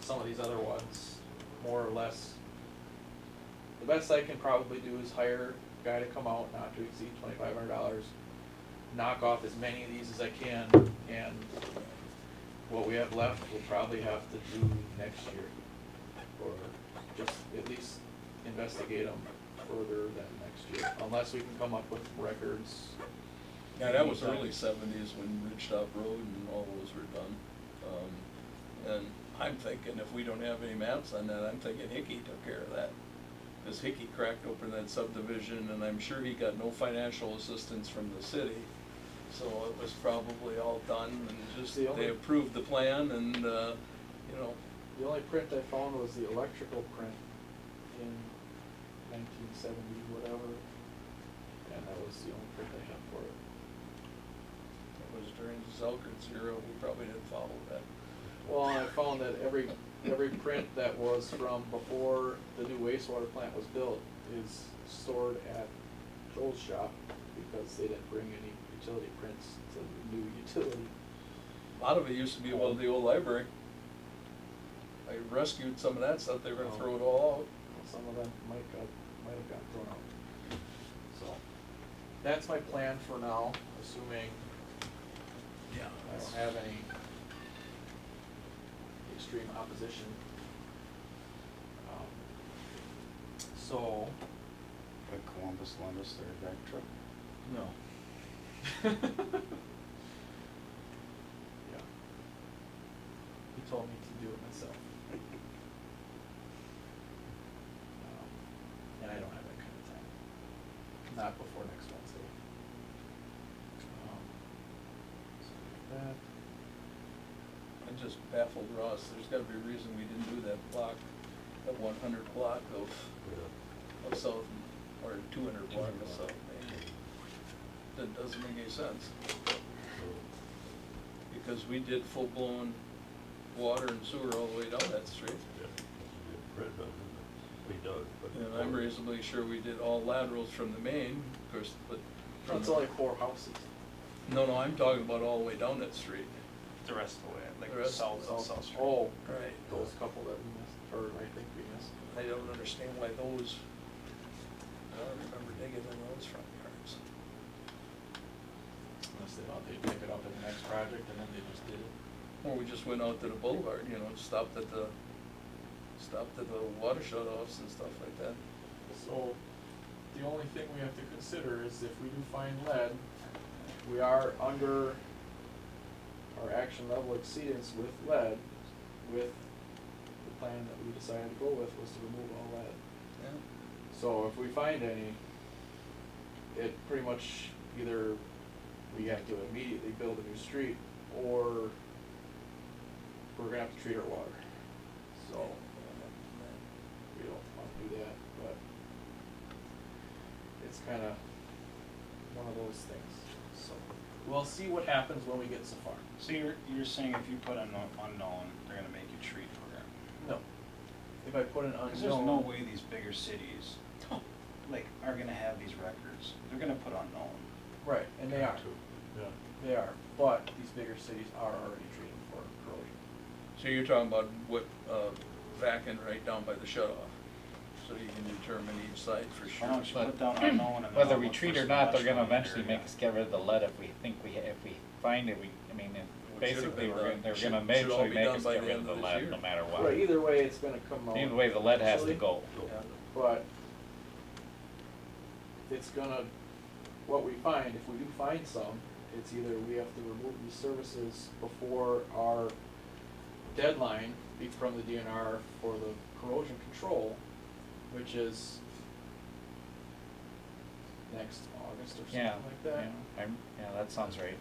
C: some of these other ones, more or less, the best I can probably do is hire a guy to come out, not to exceed $2,500, knock off as many of these as I can, and what we have left, we'll probably have to do next year. Or just at least investigate them further than next year, unless we can come up with records.
D: Yeah, that was early 70s when Ridgetop Road and all those were done. And I'm thinking if we don't have any maps on that, I'm thinking Hickey took care of that. Because Hickey cracked open that subdivision and I'm sure he got no financial assistance from the city. So it was probably all done and just,
C: The only-
D: they approved the plan and, you know.
C: The only print I found was the electrical print in 1970, whatever, and that was the only print I had for it.
D: It was during Zelkert's era, we probably didn't follow that.
C: Well, I found that every print that was from before the new wastewater plant was built is stored at Joel's shop, because they didn't bring any utility prints to the new utility.
D: A lot of it used to be, well, the old library. I rescued some of that stuff, they were gonna throw it all out.
C: Some of them might have got thrown out. So, that's my plan for now, assuming
D: Yeah.
C: I don't have any extreme opposition. So,
E: But Columbus lend us their back truck.
C: no. Yeah. He told me to do it myself. And I don't have that kind of time. Not before next Wednesday. So that.
D: I just baffled Ross, there's gotta be a reason we didn't do that block, that 100 block of South, or 200 block of South Main. That doesn't make any sense. Because we did full-blown water and sewer all the way down that street. And I'm reasonably sure we did all laterals from the main, of course, but. from
C: It's
D: the-
C: only 4 houses.
D: No, I'm talking about all the way down that street.
E: The rest of the way, like
D: The rest-
E: south of South Street.
C: Oh,
D: Right.
C: those couple that we missed, or I think we missed.
D: I don't understand why those, I don't remember digging in those front yards.
C: Unless they thought they'd pick it up in the next project and then they just did it.
D: Or we just went out to the boulevard, you know, stopped at the water shut-offs and stuff like that.
C: So, the only thing we have to consider is if we do find lead, we are under our action level exceedance with lead, with the plan that we decided to go with was to remove all lead.
D: Yeah.
C: So if we find any, it pretty much either we have to immediately build a new street, or we're gonna have to treat our water. So, we don't wanna do that, but it's kinda one of those things, so. We'll see what happens when we get so far.
E: So you're saying if you put unknown, they're gonna make you treat for it?
C: No. If I put an unknown.
E: Cause there's no way these bigger cities, like, are gonna have these records. They're gonna put unknown.
C: Right, and they are,
B: Yeah.
C: they are, but these bigger cities are already treating for corrosion.
D: So you're talking about what, vacuum right down by the shut-off, so you can determine each site for
E: Why
D: sure.
E: don't you
G: But
E: put down unknown and then
G: whether
E: I'll
G: we
E: look
G: treat
E: for
G: or not, they're
E: some
G: gonna
E: mushroom
G: eventually
E: area.
G: make us get rid of the lead if we think if we find it, I mean,
D: It should've
G: basically,
D: been done.
G: they're
D: Should-
G: gonna
D: should all
G: eventually
D: be
G: make
D: done
G: us
D: by
G: get
D: the
G: rid
D: end
G: of
D: of
G: the
D: this
G: lead,
D: year.
G: no matter what.
C: Right, either way, it's gonna come out.
G: Either way, the lead has to
C: eventually,
G: go.
D: Yeah.
C: But it's gonna, what we find, if we do find some, it's either we have to remove these services before our deadline from the DNR for the corrosion control, which is next August or something
G: Yeah,
C: like that.
G: yeah, that sounds right.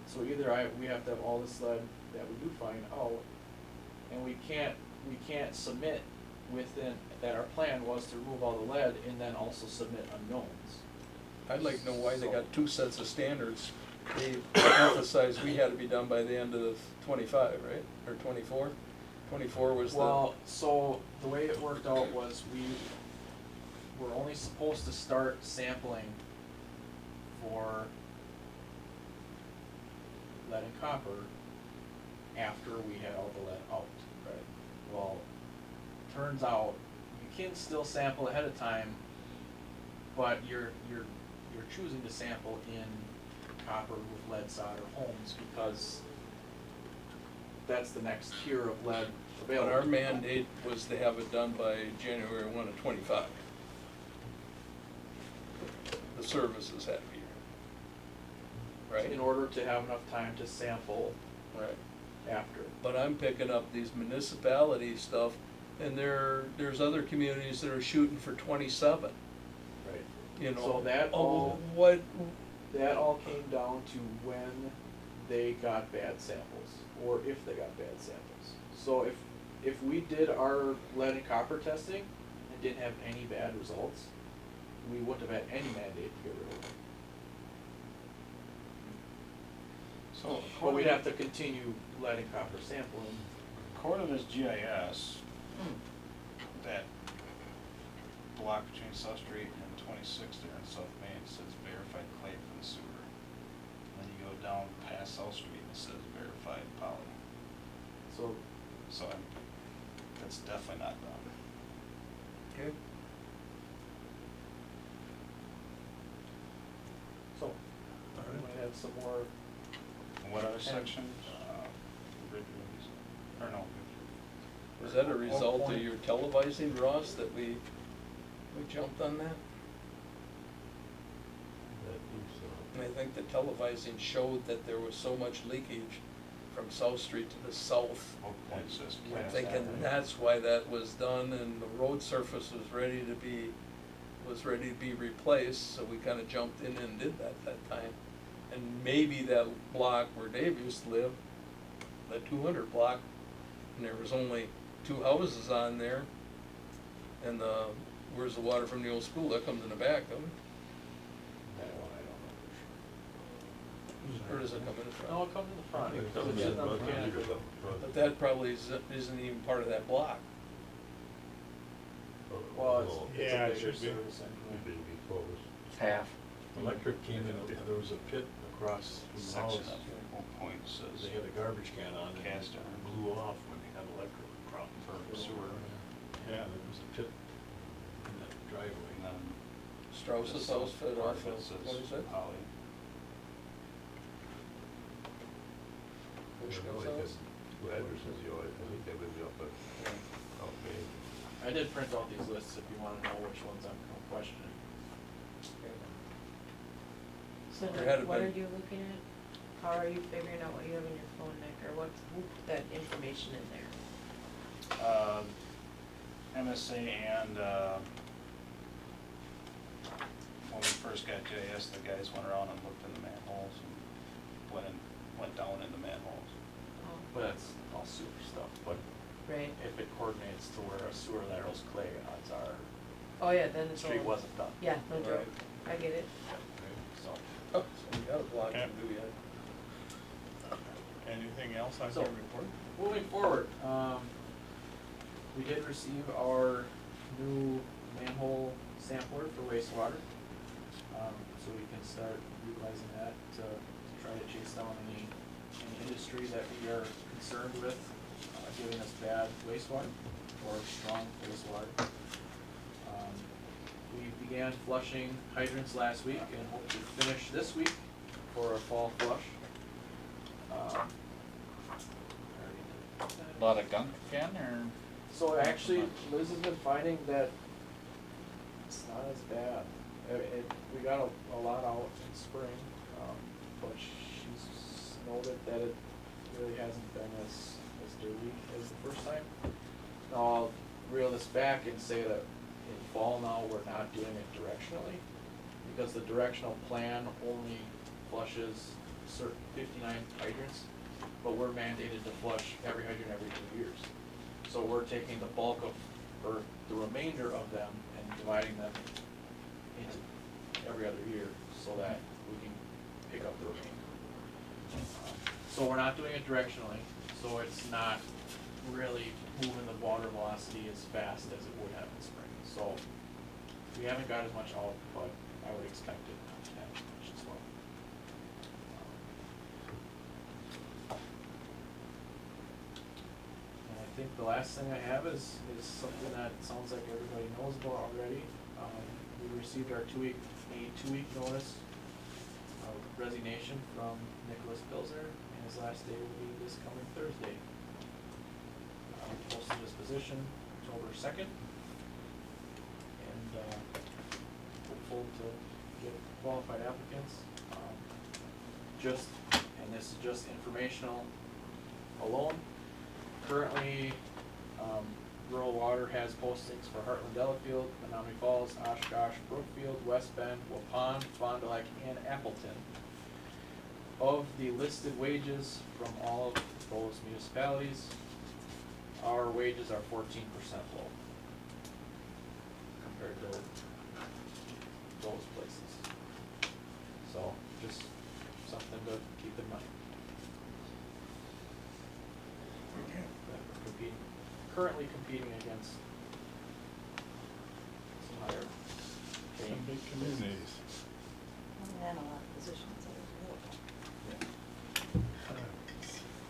C: So either we have to have all this lead that we do find out, and we can't submit within, that our plan was to remove all the lead and then also submit unknowns.
D: I'd like to know why they
C: So-
D: got two sets of standards. They emphasized we had to be done by the end of 25, right, or 24? 24 was the.
C: Well, so the way it worked out was we were only supposed to start sampling for lead and copper after we had all the lead out.
D: Right.
C: Well, turns out you can still sample ahead of time, but you're choosing to sample in copper with lead solder homes because that's the next tier of lead
D: But
C: available.
D: our mandate was to have it done by January 1 of 25. The services had to be here. Right?
C: In order to have enough time to sample
D: Right.
C: after.
D: But I'm picking up these municipality stuff, and there's other communities that are shooting for 27,
C: Right.
D: you know.
C: So that
D: Oh,
C: all-
D: what,
C: That all came down to when they got bad samples, or if they got bad samples. So if we did our lead and copper testing and didn't have any bad results, we wouldn't have had any mandate to get rid of them.
E: So
C: But we'd have to continue lead and copper sampling.
E: according to this GIS, that block between South Street and 26 there in South Main says verified clay for the sewer. And then you go down past South Street and it says verified poly.
C: So,
E: So that's definitely not done.
D: okay.
C: we might have some more.
E: And what other sections? Ridgeways, or no.
D: Was that a result of your televising, Ross, that we jumped on that? And I think the televising showed that there was so much leakage from South Street to the south.
E: Oak Point says
C: Yeah.
D: I'm
E: plant.
D: thinking that's why that was done, and the road surface was ready to be replaced, so we kinda jumped in and did that time. And maybe that block where Dave used to live, that 200 block, and there was only 2 houses on there, and where's the water from the old school? That comes in the back, doesn't it?
C: That one, I don't know for sure.
D: Or does it come in the front?
C: No, it comes in the front.
B: It
C: It's
B: comes
C: in
B: in
C: the
B: front.
C: mechanical.
D: But that probably isn't even part of that block.
C: Well, it's
H: Yeah,
C: a
H: it
C: bigger
H: should be.
C: service anyway.
G: It's half.
B: Electric came in, there was a pit across from the
E: Section
B: house.
E: of decimal point says.
B: They had a garbage can on and
E: Cast
B: it
E: iron.
B: blew off when they had electric problem for sewer.
A: Yeah.
B: There was a pit in that driveway.
E: And then
D: Strauss's
E: the
D: house
E: south
D: fed
E: part
D: off
E: of
D: of,
E: it says
D: what is it?
E: Holly.
D: Bushkill's house?
C: I did print out these lists if you wanna know which ones I'm questioning.
I: So
D: There had
I: Nick, what
D: been-
I: are you looking at? How are you figuring out what you have in your phone, Nick, or what, who put that information in there?
E: MSA and, when we first got JS, the guys went around and looked in the manholes and went down in the manholes.
I: Oh,
C: But that's all sewer stuff, but
I: right,
C: if it coordinates to where a sewer lateral's clay, odds are
I: oh yeah, then
C: the
I: it's
C: street
I: all-
C: wasn't done.
I: Yeah, no joke,
D: Right.
I: I get it.
C: So,
D: Oh, so we got a block to
A: Okay.
D: do yet.
A: Anything else on
C: So-
A: your report?
C: moving forward, we did receive our new manhole sampler for wastewater. So we can start utilizing that to try to chase down any industry that we are concerned with, giving us bad wastewater or strong wastewater. We began flushing hydrants last week and hope to finish this week for a fall flush.
G: A lot of gunk again, or?
C: So actually, Liz has been finding that it's not as bad. We got a lot out in spring, but she's noted that it really hasn't been as dirty as the first time. Now, I'll reel this back and say that in fall now, we're not doing it directionally, because the directional plan only flushes certain 59 hydrants, but we're mandated to flush every hydrant every 2 years. So we're taking the bulk of, or the remainder of them and dividing them into every other year so that we can pick up the remainder. So we're not doing it directionally, so it's not really moving the water velocity as fast as it would have in spring. So we haven't got as much out, but I would expect it not to have as much as well. And I think the last thing I have is something that sounds like everybody knows about already. We received our two-week notice of resignation from Nicholas Pilsner, and his last day will be this coming Thursday. Posted his position October 2nd, and hopeful to get qualified applicants. And this is just informational alone. Currently, Rural Water has postings for Heartland, Delafield, Menominee Falls, Oshkosh, Brookfield, West Bend, Waupun, Fond du Lac, and Appleton. Of the listed wages from all of those municipalities, our wages are 14% low compared to those places. So, just something to keep in mind. That we're currently competing against some higher paying
A: Some big communities.
F: And a lot of positions that are available.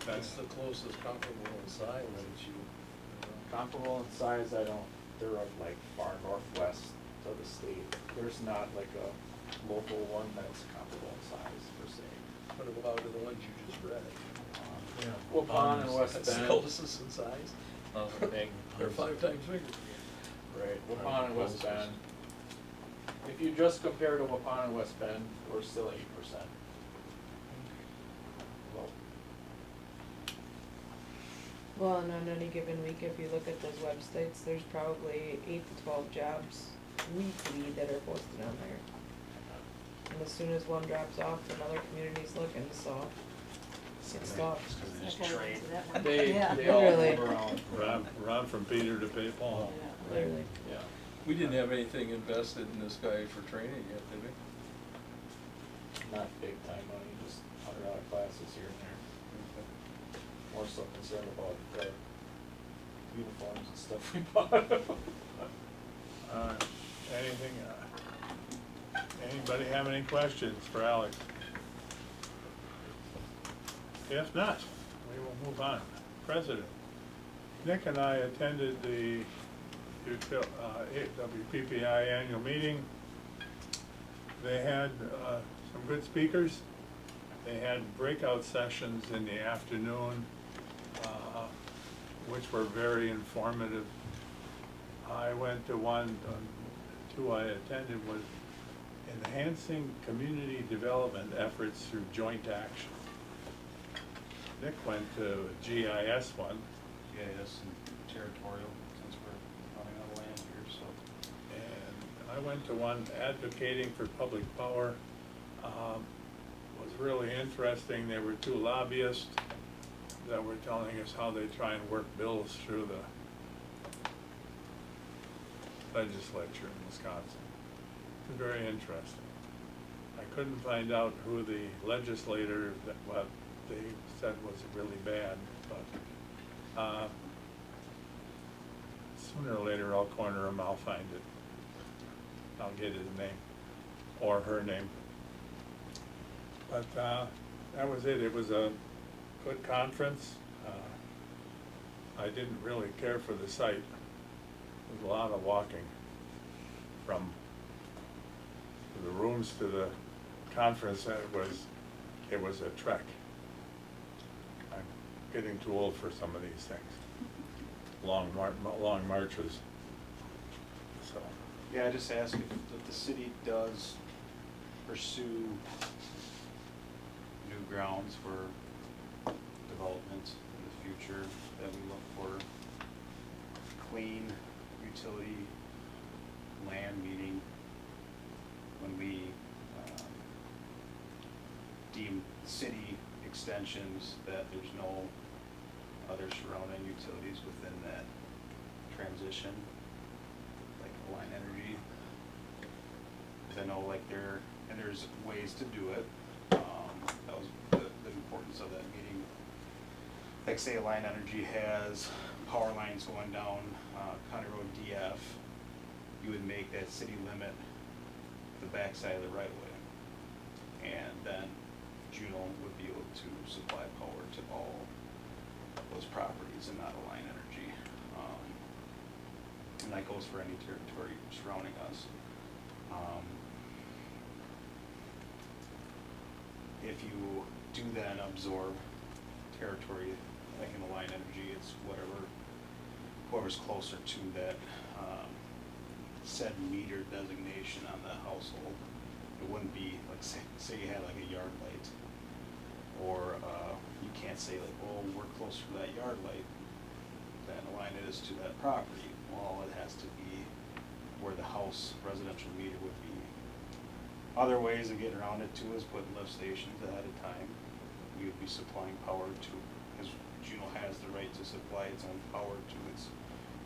D: That's the closest comparable in size that you.
C: Comparable in size, they're like far northwest of the state. There's not like a local one that's comparable in size per se.
D: What about the ones you just read?
C: Waupun and West
D: That's the
C: Bend.
D: closest in size?
G: Those are big.
D: They're 5 times bigger.
C: Right, Waupun and West Bend. If you just compare to Waupun and West Bend, we're still 8%. Low.
I: Well, and on any given week, if you look at those websites, there's probably 8 to 12 jobs weekly that are posted on there. And as soon as one drops off, another community's looking, so it's tough.
E: Because they just
F: I kinda
E: trade.
F: went to that one.
C: They
F: Yeah.
C: all
I: Literally.
C: move around.
A: Rob from Peter to pay Paul.
F: Yeah.
I: Literally.
C: Yeah.
D: We didn't have anything invested in this guy for training yet, did we?
C: Not big time money, just $100 classes here and there. More so concerned about the uniforms and stuff we bought.
A: Anything, anybody have any questions for Alex? If not, we will move on. President, Nick and I attended the WPPI annual meeting. They had some good speakers. They had breakout sessions in the afternoon, which were very informative. I went to one, two I attended was enhancing community development efforts through joint action. Nick went to GIS one.
E: GIS and territorial, since we're running out of land here, so.
A: And I went to one advocating for public power. Was really interesting. There were two lobbyists that were telling us how they try and work bills through the legislature in Wisconsin. It's very interesting. I couldn't find out who the legislator, what they said was really bad, but sooner or later I'll corner him, I'll find it. I'll get his name, or her name. But that was it. It was a good conference. I didn't really care for the site. There was a lot of walking from the rooms to the conference. It was a trek. I'm getting too old for some of these things. Long marches. So.
C: Yeah, I just ask if the city does pursue new grounds for development in the future, that we look for clean utility land, meaning when we deem city extensions that there's no other surrounding utilities within that transition, like Line Energy. 'Cause I know like there's ways to do it. That was the importance of that meeting. Like say Line Energy has power lines going down County Road DF, you would make that city limit the backside of the right of way. And then Juneau would be able to supply power to all those properties and not a Line Energy. And that goes for any territory surrounding us. If you do then absorb territory, like in a Line Energy, it's whoever's closer to that said meter designation on the household. It wouldn't be like say you had like a yard light, or you can't say like, oh, we're closer to that yard light than a line it is to that property. Well, it has to be where the house residential meter would be. Other ways of getting around it too is putting lift stations ahead of time. We would be supplying power to, because Juneau has the right to supply its own power to its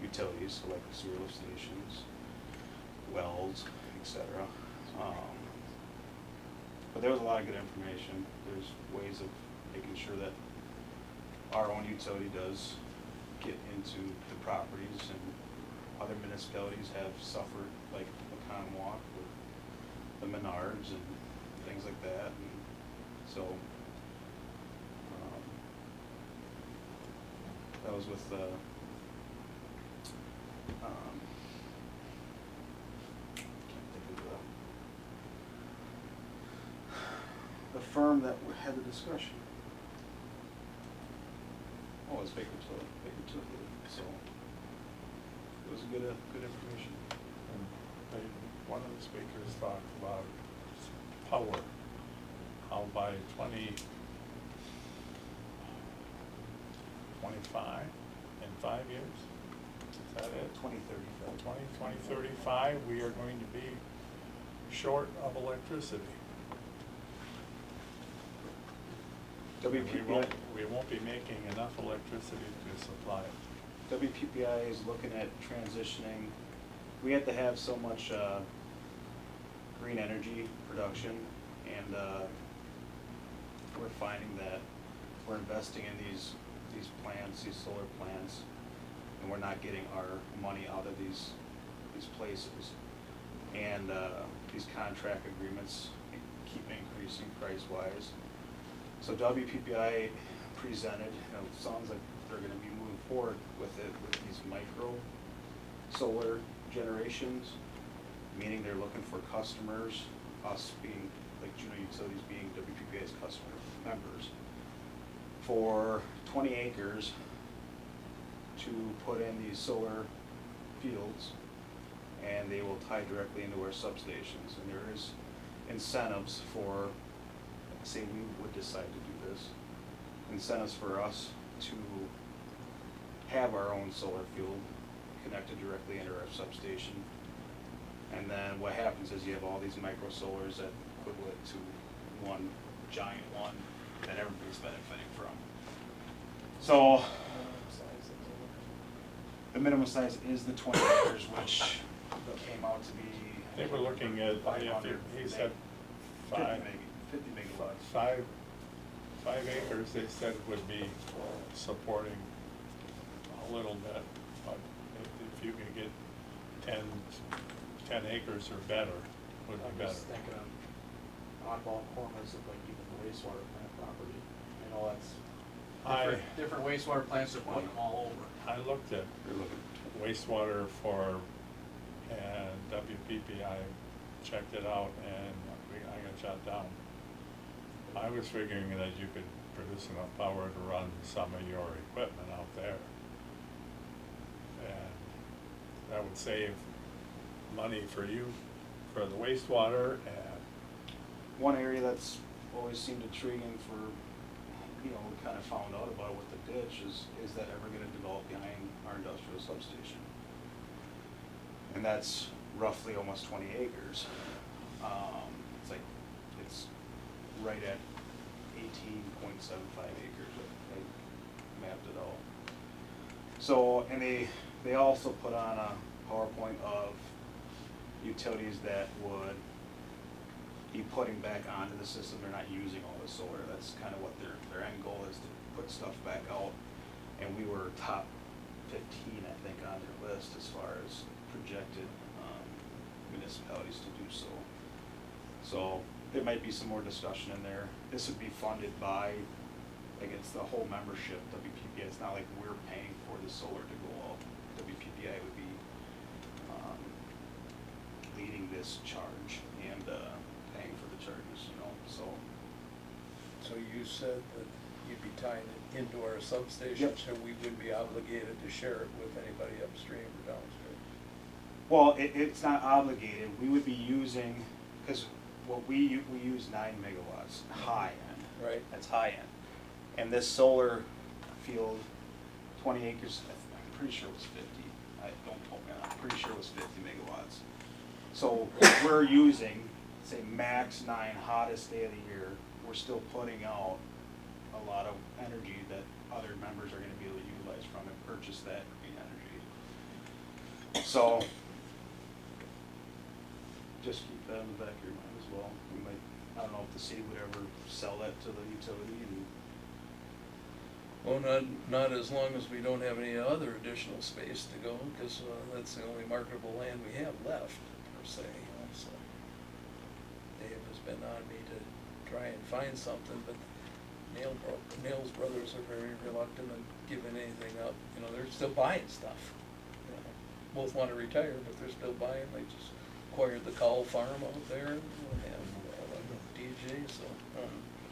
C: utilities, so like sewer lift stations, wells, etc. But there was a lot of good information. There's ways of making sure that our own utility does get into the properties, and other municipalities have suffered, like Walk with the Menards and things like that. And so that was with the can't think of the firm that had the discussion. Oh, it's Baker Tilly. So it was good information.
A: And one of the speakers talked about power, how by 2025, in 5 years, is that it? 2035, we are going to be short of electricity.
C: WPPI.
A: We won't be making enough electricity to supply it.
C: WPPI is looking at transitioning. We have to have so much green energy production, and we're finding that we're investing in these plants, these solar plants, and we're not getting our money out of these places. And these contract agreements keep increasing price-wise. So WPPI
J: presented, it sounds like they're gonna be moving forward with it, with these micro solar generations, meaning they're looking for customers, us being, like Juneau Utilities being WPPA's customer members, for 20 acres to put in these solar fields, and they will tie directly into our substations. And there is incentives for, say we would decide to do this, incentives for us to have our own solar field connected directly into our substation. And then what happens is you have all these micro solars that equivalent to one giant one that everybody's benefiting from. So the minimum size is the 20 acres, which came out to be.
A: They were looking at, he said 5,
J: 50 megawatts.
A: 5 acres, they said would be supporting a little bit, but if you can get 10 acres or better, would
C: I'm
A: be better.
C: just thinking of oddball corners of like even the wastewater plant property. I know that's different wastewater plants are putting them all over.
A: I looked at wastewater for, and WPPI checked it out, and I got shot down. I was figuring that you could produce enough power to run some of your equipment out there. And that would save money for you, for the wastewater, and
J: One area that's always seemed intriguing for, we kind of found out about it with the ditch is that ever gonna develop behind our industrial substation? And that's roughly almost 20 acres. It's right at 18.75 acres, I mapped it out. So, and they also put on a PowerPoint of utilities that would be putting back onto the system. They're not using all the solar. That's kind of what their end goal is, to put stuff back out. And we were top 15, I think, on their list as far as projected municipalities to do so. So there might be some more discussion in there. This would be funded by, it's the whole membership, WPPI. It's not like we're paying for the solar to go out. WPPI would be leading this charge and paying for the charges, so.
D: So you said that you'd be tying it into our substation,
J: Yep.
D: so we would be obligated to share it with anybody upstream or downstream?
J: Well, it's not obligated. We would be using, because what we use 9 megawatts, high end.
D: Right.
J: That's high end. And this solar field, 20 acres, I'm pretty sure it was 50. Don't quote me on that. I'm pretty sure it was 50 megawatts. So if we're using, say, max 9, hottest day of the year, we're still putting out a lot of energy that other members are gonna be able to utilize from and purchase that green energy. So, just keep that in the back of your mind as well. We might, I don't know if the city would ever sell that to the utility and.
D: Well, not as long as we don't have any other additional space to go, because that's the only marketable land we have left, per se, so. Dave has been on me to try and find something, but Nails brothers are very reluctant on giving anything up. They're still buying stuff. Both want to retire, but they're still buying. They just acquired the cow farm out there, and have DJ, so.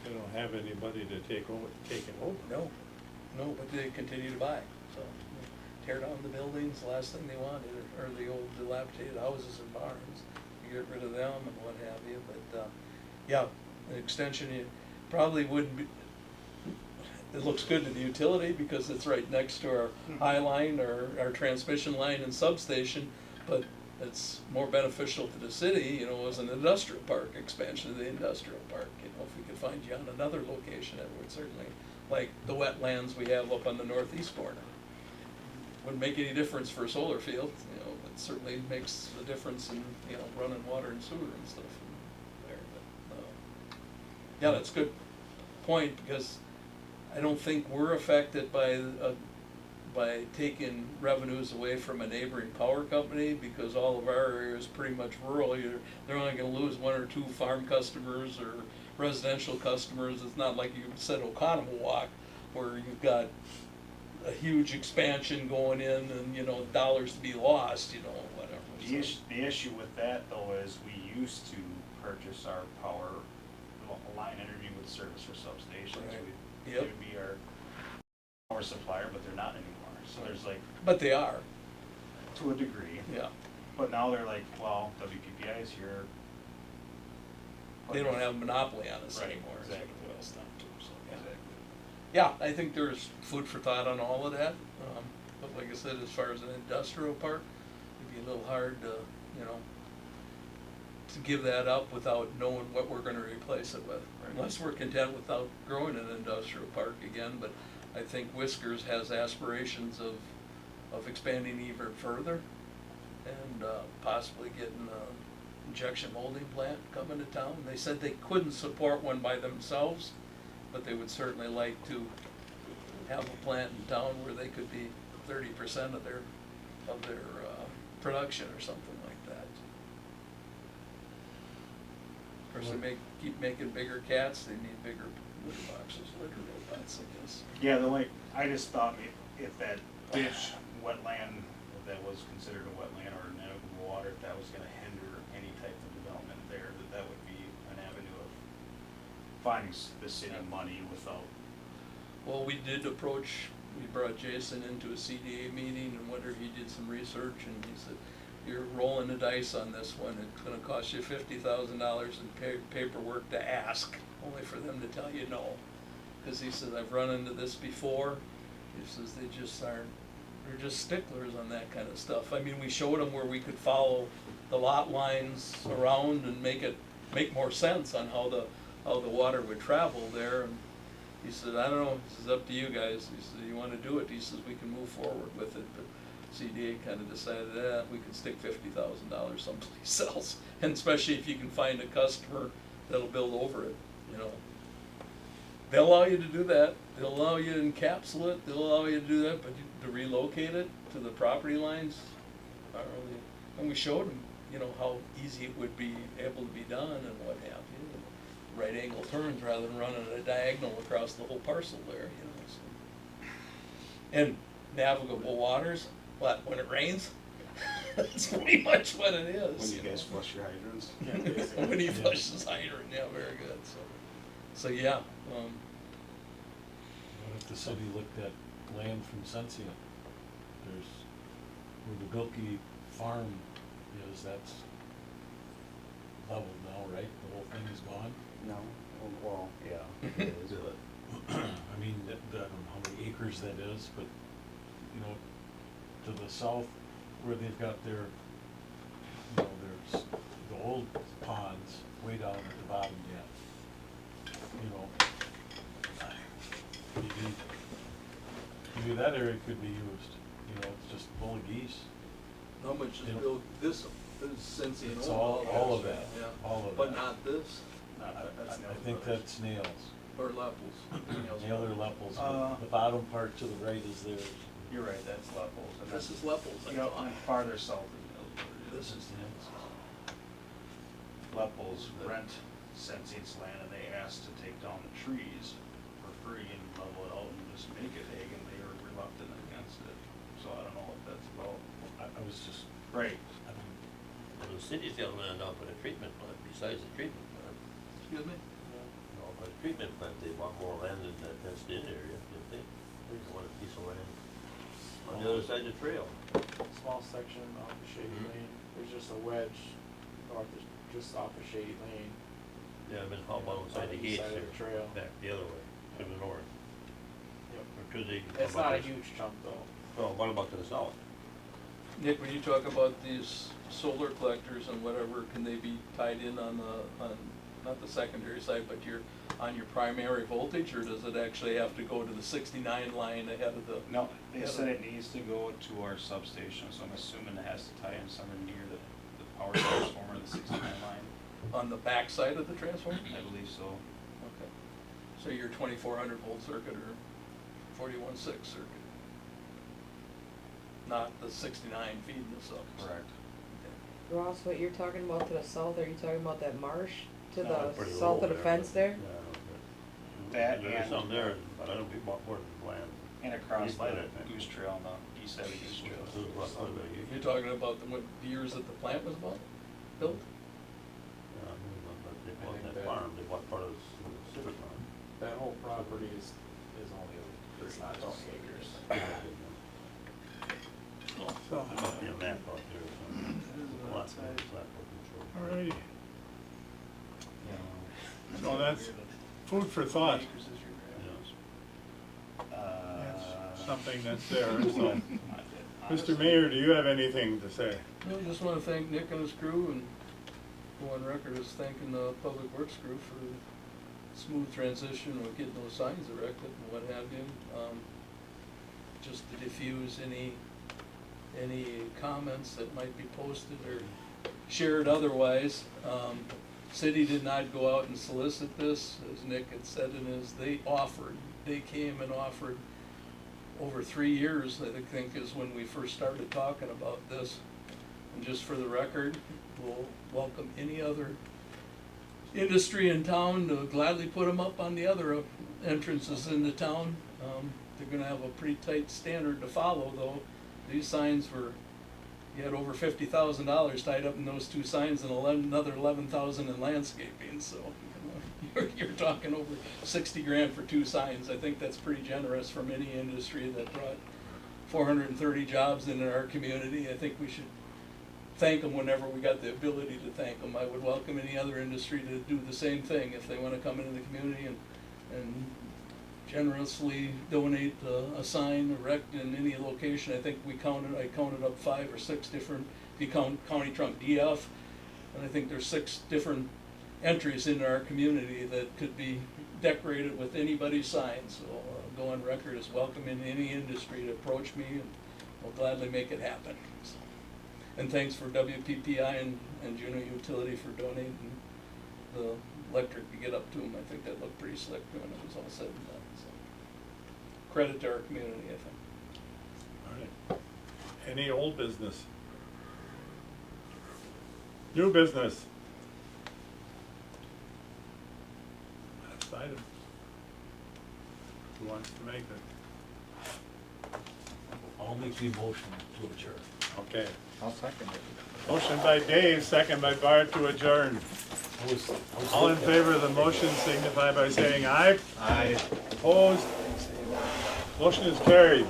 A: they don't have anybody to take it over.
D: No, but they continue to buy, so. Tear down the buildings, the last thing they wanted are the old dilapidated houses and barns. You get rid of them and what have you, but, yeah, the extension, you probably wouldn't be, it looks good to the utility because it's right next to our high line, our transmission line and substation, but it's more beneficial to the city, as an industrial park, expansion of the industrial park. If we could find you on another location, it would certainly, like the wetlands we have up on the northeast corner. Wouldn't make any difference for a solar field, it certainly makes a difference in, running water and sewer and stuff there, but, yeah, that's a good point, because I don't think we're affected by taking revenues away from a neighboring power company, because all of our area is pretty much rural. They're only gonna lose 1 or 2 farm customers or residential customers. It's not like you said Oconomowoc, where you've got a huge expansion going in and, you know, dollars to be lost, you know, whatever.
J: The issue with that though is we used to purchase our power, Line Energy would service for substations.
D: Right.
J: They
D: Yep.
J: would be our power supplier, but they're not anymore. So there's like,
D: But they are,
J: to a degree.
D: yeah.
J: But now they're like, well, WPPI is here.
D: They don't have a monopoly on us
J: Right,
D: anymore. is what it
J: exactly.
D: boils down to, so, yeah.
J: Exactly.
D: Yeah, I think there's food for thought on all of that, but like I said, as far as an industrial park, it'd be a little hard to, you know, to give that up without knowing what we're gonna replace it with.
J: Right.
D: Unless we're content without growing an industrial park again, but I think Whiskers has aspirations of expanding even further and, possibly getting a injection molding plant coming to town. They said they couldn't support one by themselves, but they would certainly like to have a plant in town where they could be 30% of their production or something like that. Of course, they keep making bigger cats, they need bigger litter boxes, litter robots, I guess.
J: Yeah, I just thought if that ditch wetland, if that was considered a wetland or navigable water, if that was gonna hinder any type of development there, that would be an avenue of finding the city money without.
D: Well, we brought Jason into a CDA meeting and wondered if he did some research, and he said, you're rolling the dice on this one, it's gonna cost you $50,000 in paperwork to ask, only for them to tell you no. Cause he says, I've run into this before, he says, they're just sticklers on that kind of stuff. I mean, we showed them where we could follow the lot lines around and make more sense on how the water would travel there, and he said, I don't know, this is up to you guys. He said, you wanna do it? He says, we can move forward with it, but CDA kinda decided, we can stick $50,000 someplace else. And especially if you can find a customer that'll build over it, you know. They'll allow you to do that, they'll allow you to encapsulate it, they'll allow you to do that, but to relocate it to the property lines, not really. And we showed them, you know, how easy it would be able to be done and what have you. Right angle turns rather than running a diagonal across the whole parcel there, you know, so. And navigable waters, when it rains? That's pretty much what it is.
J: When you
D: know.
J: guys flush your hydrants.
D: When he flushes hydrant, yeah, very good, so yeah,
B: What if the city looked at land from Sensia? There's, where the Bilke farm is, that's leveled now, right? The whole thing is gone?
J: No, well, yeah. It is, but
B: I mean, I don't know how many acres that is, but, you know, to the south, where they've got their, you know, there's the old ponds way down at the bottom yet. You know, maybe that area could be used, you know, it's just full of geese.
D: how much is
B: You know,
D: built, this Cincy and
B: It's
D: all
B: all of that,
D: yeah.
B: all of
D: But
B: that.
D: not this,
B: I think that's snails.
D: or Lepples.
B: Nail or Lepples,
J: Uh,
B: but the bottom part to the right is theirs.
J: you're right, that's Lepples. And
D: This
J: then,
D: is Lepples, I
J: you know,
D: thought.
J: farther south is
D: This is
J: Lepples rent Sensi's land, and they asked to take down the trees for free and level it out and just make it ag, and they were reluctant against it. So I don't know what that's about.
B: I was just,
J: Right.
B: I mean,
K: Well, the city's got land out for the treatment plant, besides the treatment plant.
D: Excuse me?
K: You know, for the treatment plant, they want more land in that fenced-in area, didn't they? They want a piece of land on the other side of the trail.
C: Small section off of Shady
K: Mhm.
C: Lane, there's just a wedge north, just off of Shady Lane.
K: Yeah, but how about inside the
C: On the
K: gates
C: side of
K: there?
C: the trail.
K: Back the other way, to the north,
C: Yep.
K: or to the.
C: It's not a huge chunk though.
K: Oh, what about to the south?
D: Nick, when you talk about these solar collectors and whatever, can they be tied in on not the secondary side, but on your primary voltage, or does it actually have to go to the 69 line ahead of the?
J: No, they
D: Yeah.
J: said it needs to go to our substation, so I'm assuming it has to tie in somewhere near the power transformer, the 69 line.
D: On the back side of the transformer?
J: I believe so.
D: Okay. So your 2400 volt circuit or 41.6 circuit? Not the 69 feeding the subs?
J: Correct.
I: Ross, what you're talking about to the south, are you talking about that marsh to
J: No,
I: the
K: Pretty
I: south
K: low
I: of the
K: there,
I: fence
K: but-
I: there?
K: Yeah,
E: That
K: There's
E: and-
K: some there, but I don't be bought more than land.
E: And across
K: You buy
E: the
K: that thing.
E: Goose Trail on the east side of Goose Trail.
K: This is what I
D: You're talking about what years that the plant was built?
K: Yeah, I mean, but they
C: I
K: bought
C: think
K: that
C: that-
K: farm, they bought part of the civic farm.
C: That whole property is only, it's not 20 acres.
A: So,
K: There must be a map out there, so. Lot, flat control.
A: all righty,
E: Yeah.
A: so that's food for thought.
K: Yeah.
A: That's something that's there, so.
E: Honestly,
A: Mr. Mayor, do you have anything to say?
D: No, I just wanna thank Nick and his crew and go on record as thanking the Public Works crew for the smooth transition of getting those signs erected and what have you. Just to diffuse any comments that might be posted or shared otherwise. City did not go out and solicit this, as Nick had said in his, they came and offered over 3 years, I think is when we first started talking about this. And just for the record, we'll welcome any other industry in town to gladly put them up on the other entrances in the town. They're gonna have a pretty tight standard to follow, though. These signs you had over $50,000 tied up in those 2 signs and another 11,000 in landscaping, so you're talking over 60 grand for 2 signs. I think that's pretty generous from any industry that brought 430 jobs into our community. I think we should thank them whenever we got the ability to thank them. I would welcome any other industry to do the same thing if they wanna come into the community and generously donate a sign erect in any location. I think I counted up 5 or 6 different, if you count County Trunk DF, and I think there's 6 different entries in our community that could be decorated with anybody's sign. So go on record as welcoming any industry to approach me, and I'll gladly make it happen. So, and thanks for WPPI and Juneau Utility for donating the electric to get up to them. I think that looked pretty slick when it was all said and done. So credit to our community, I think.
A: All right. Any old business? New business? Last item. Who wants to make it?
B: I'll make the motion to adjourn.
A: Okay.
G: I'll second it.
A: Motion by Dave, second by Bart to adjourn. All in favor of the motion signify by saying aye.
B: Aye.
A: Opposed? Motion is carried.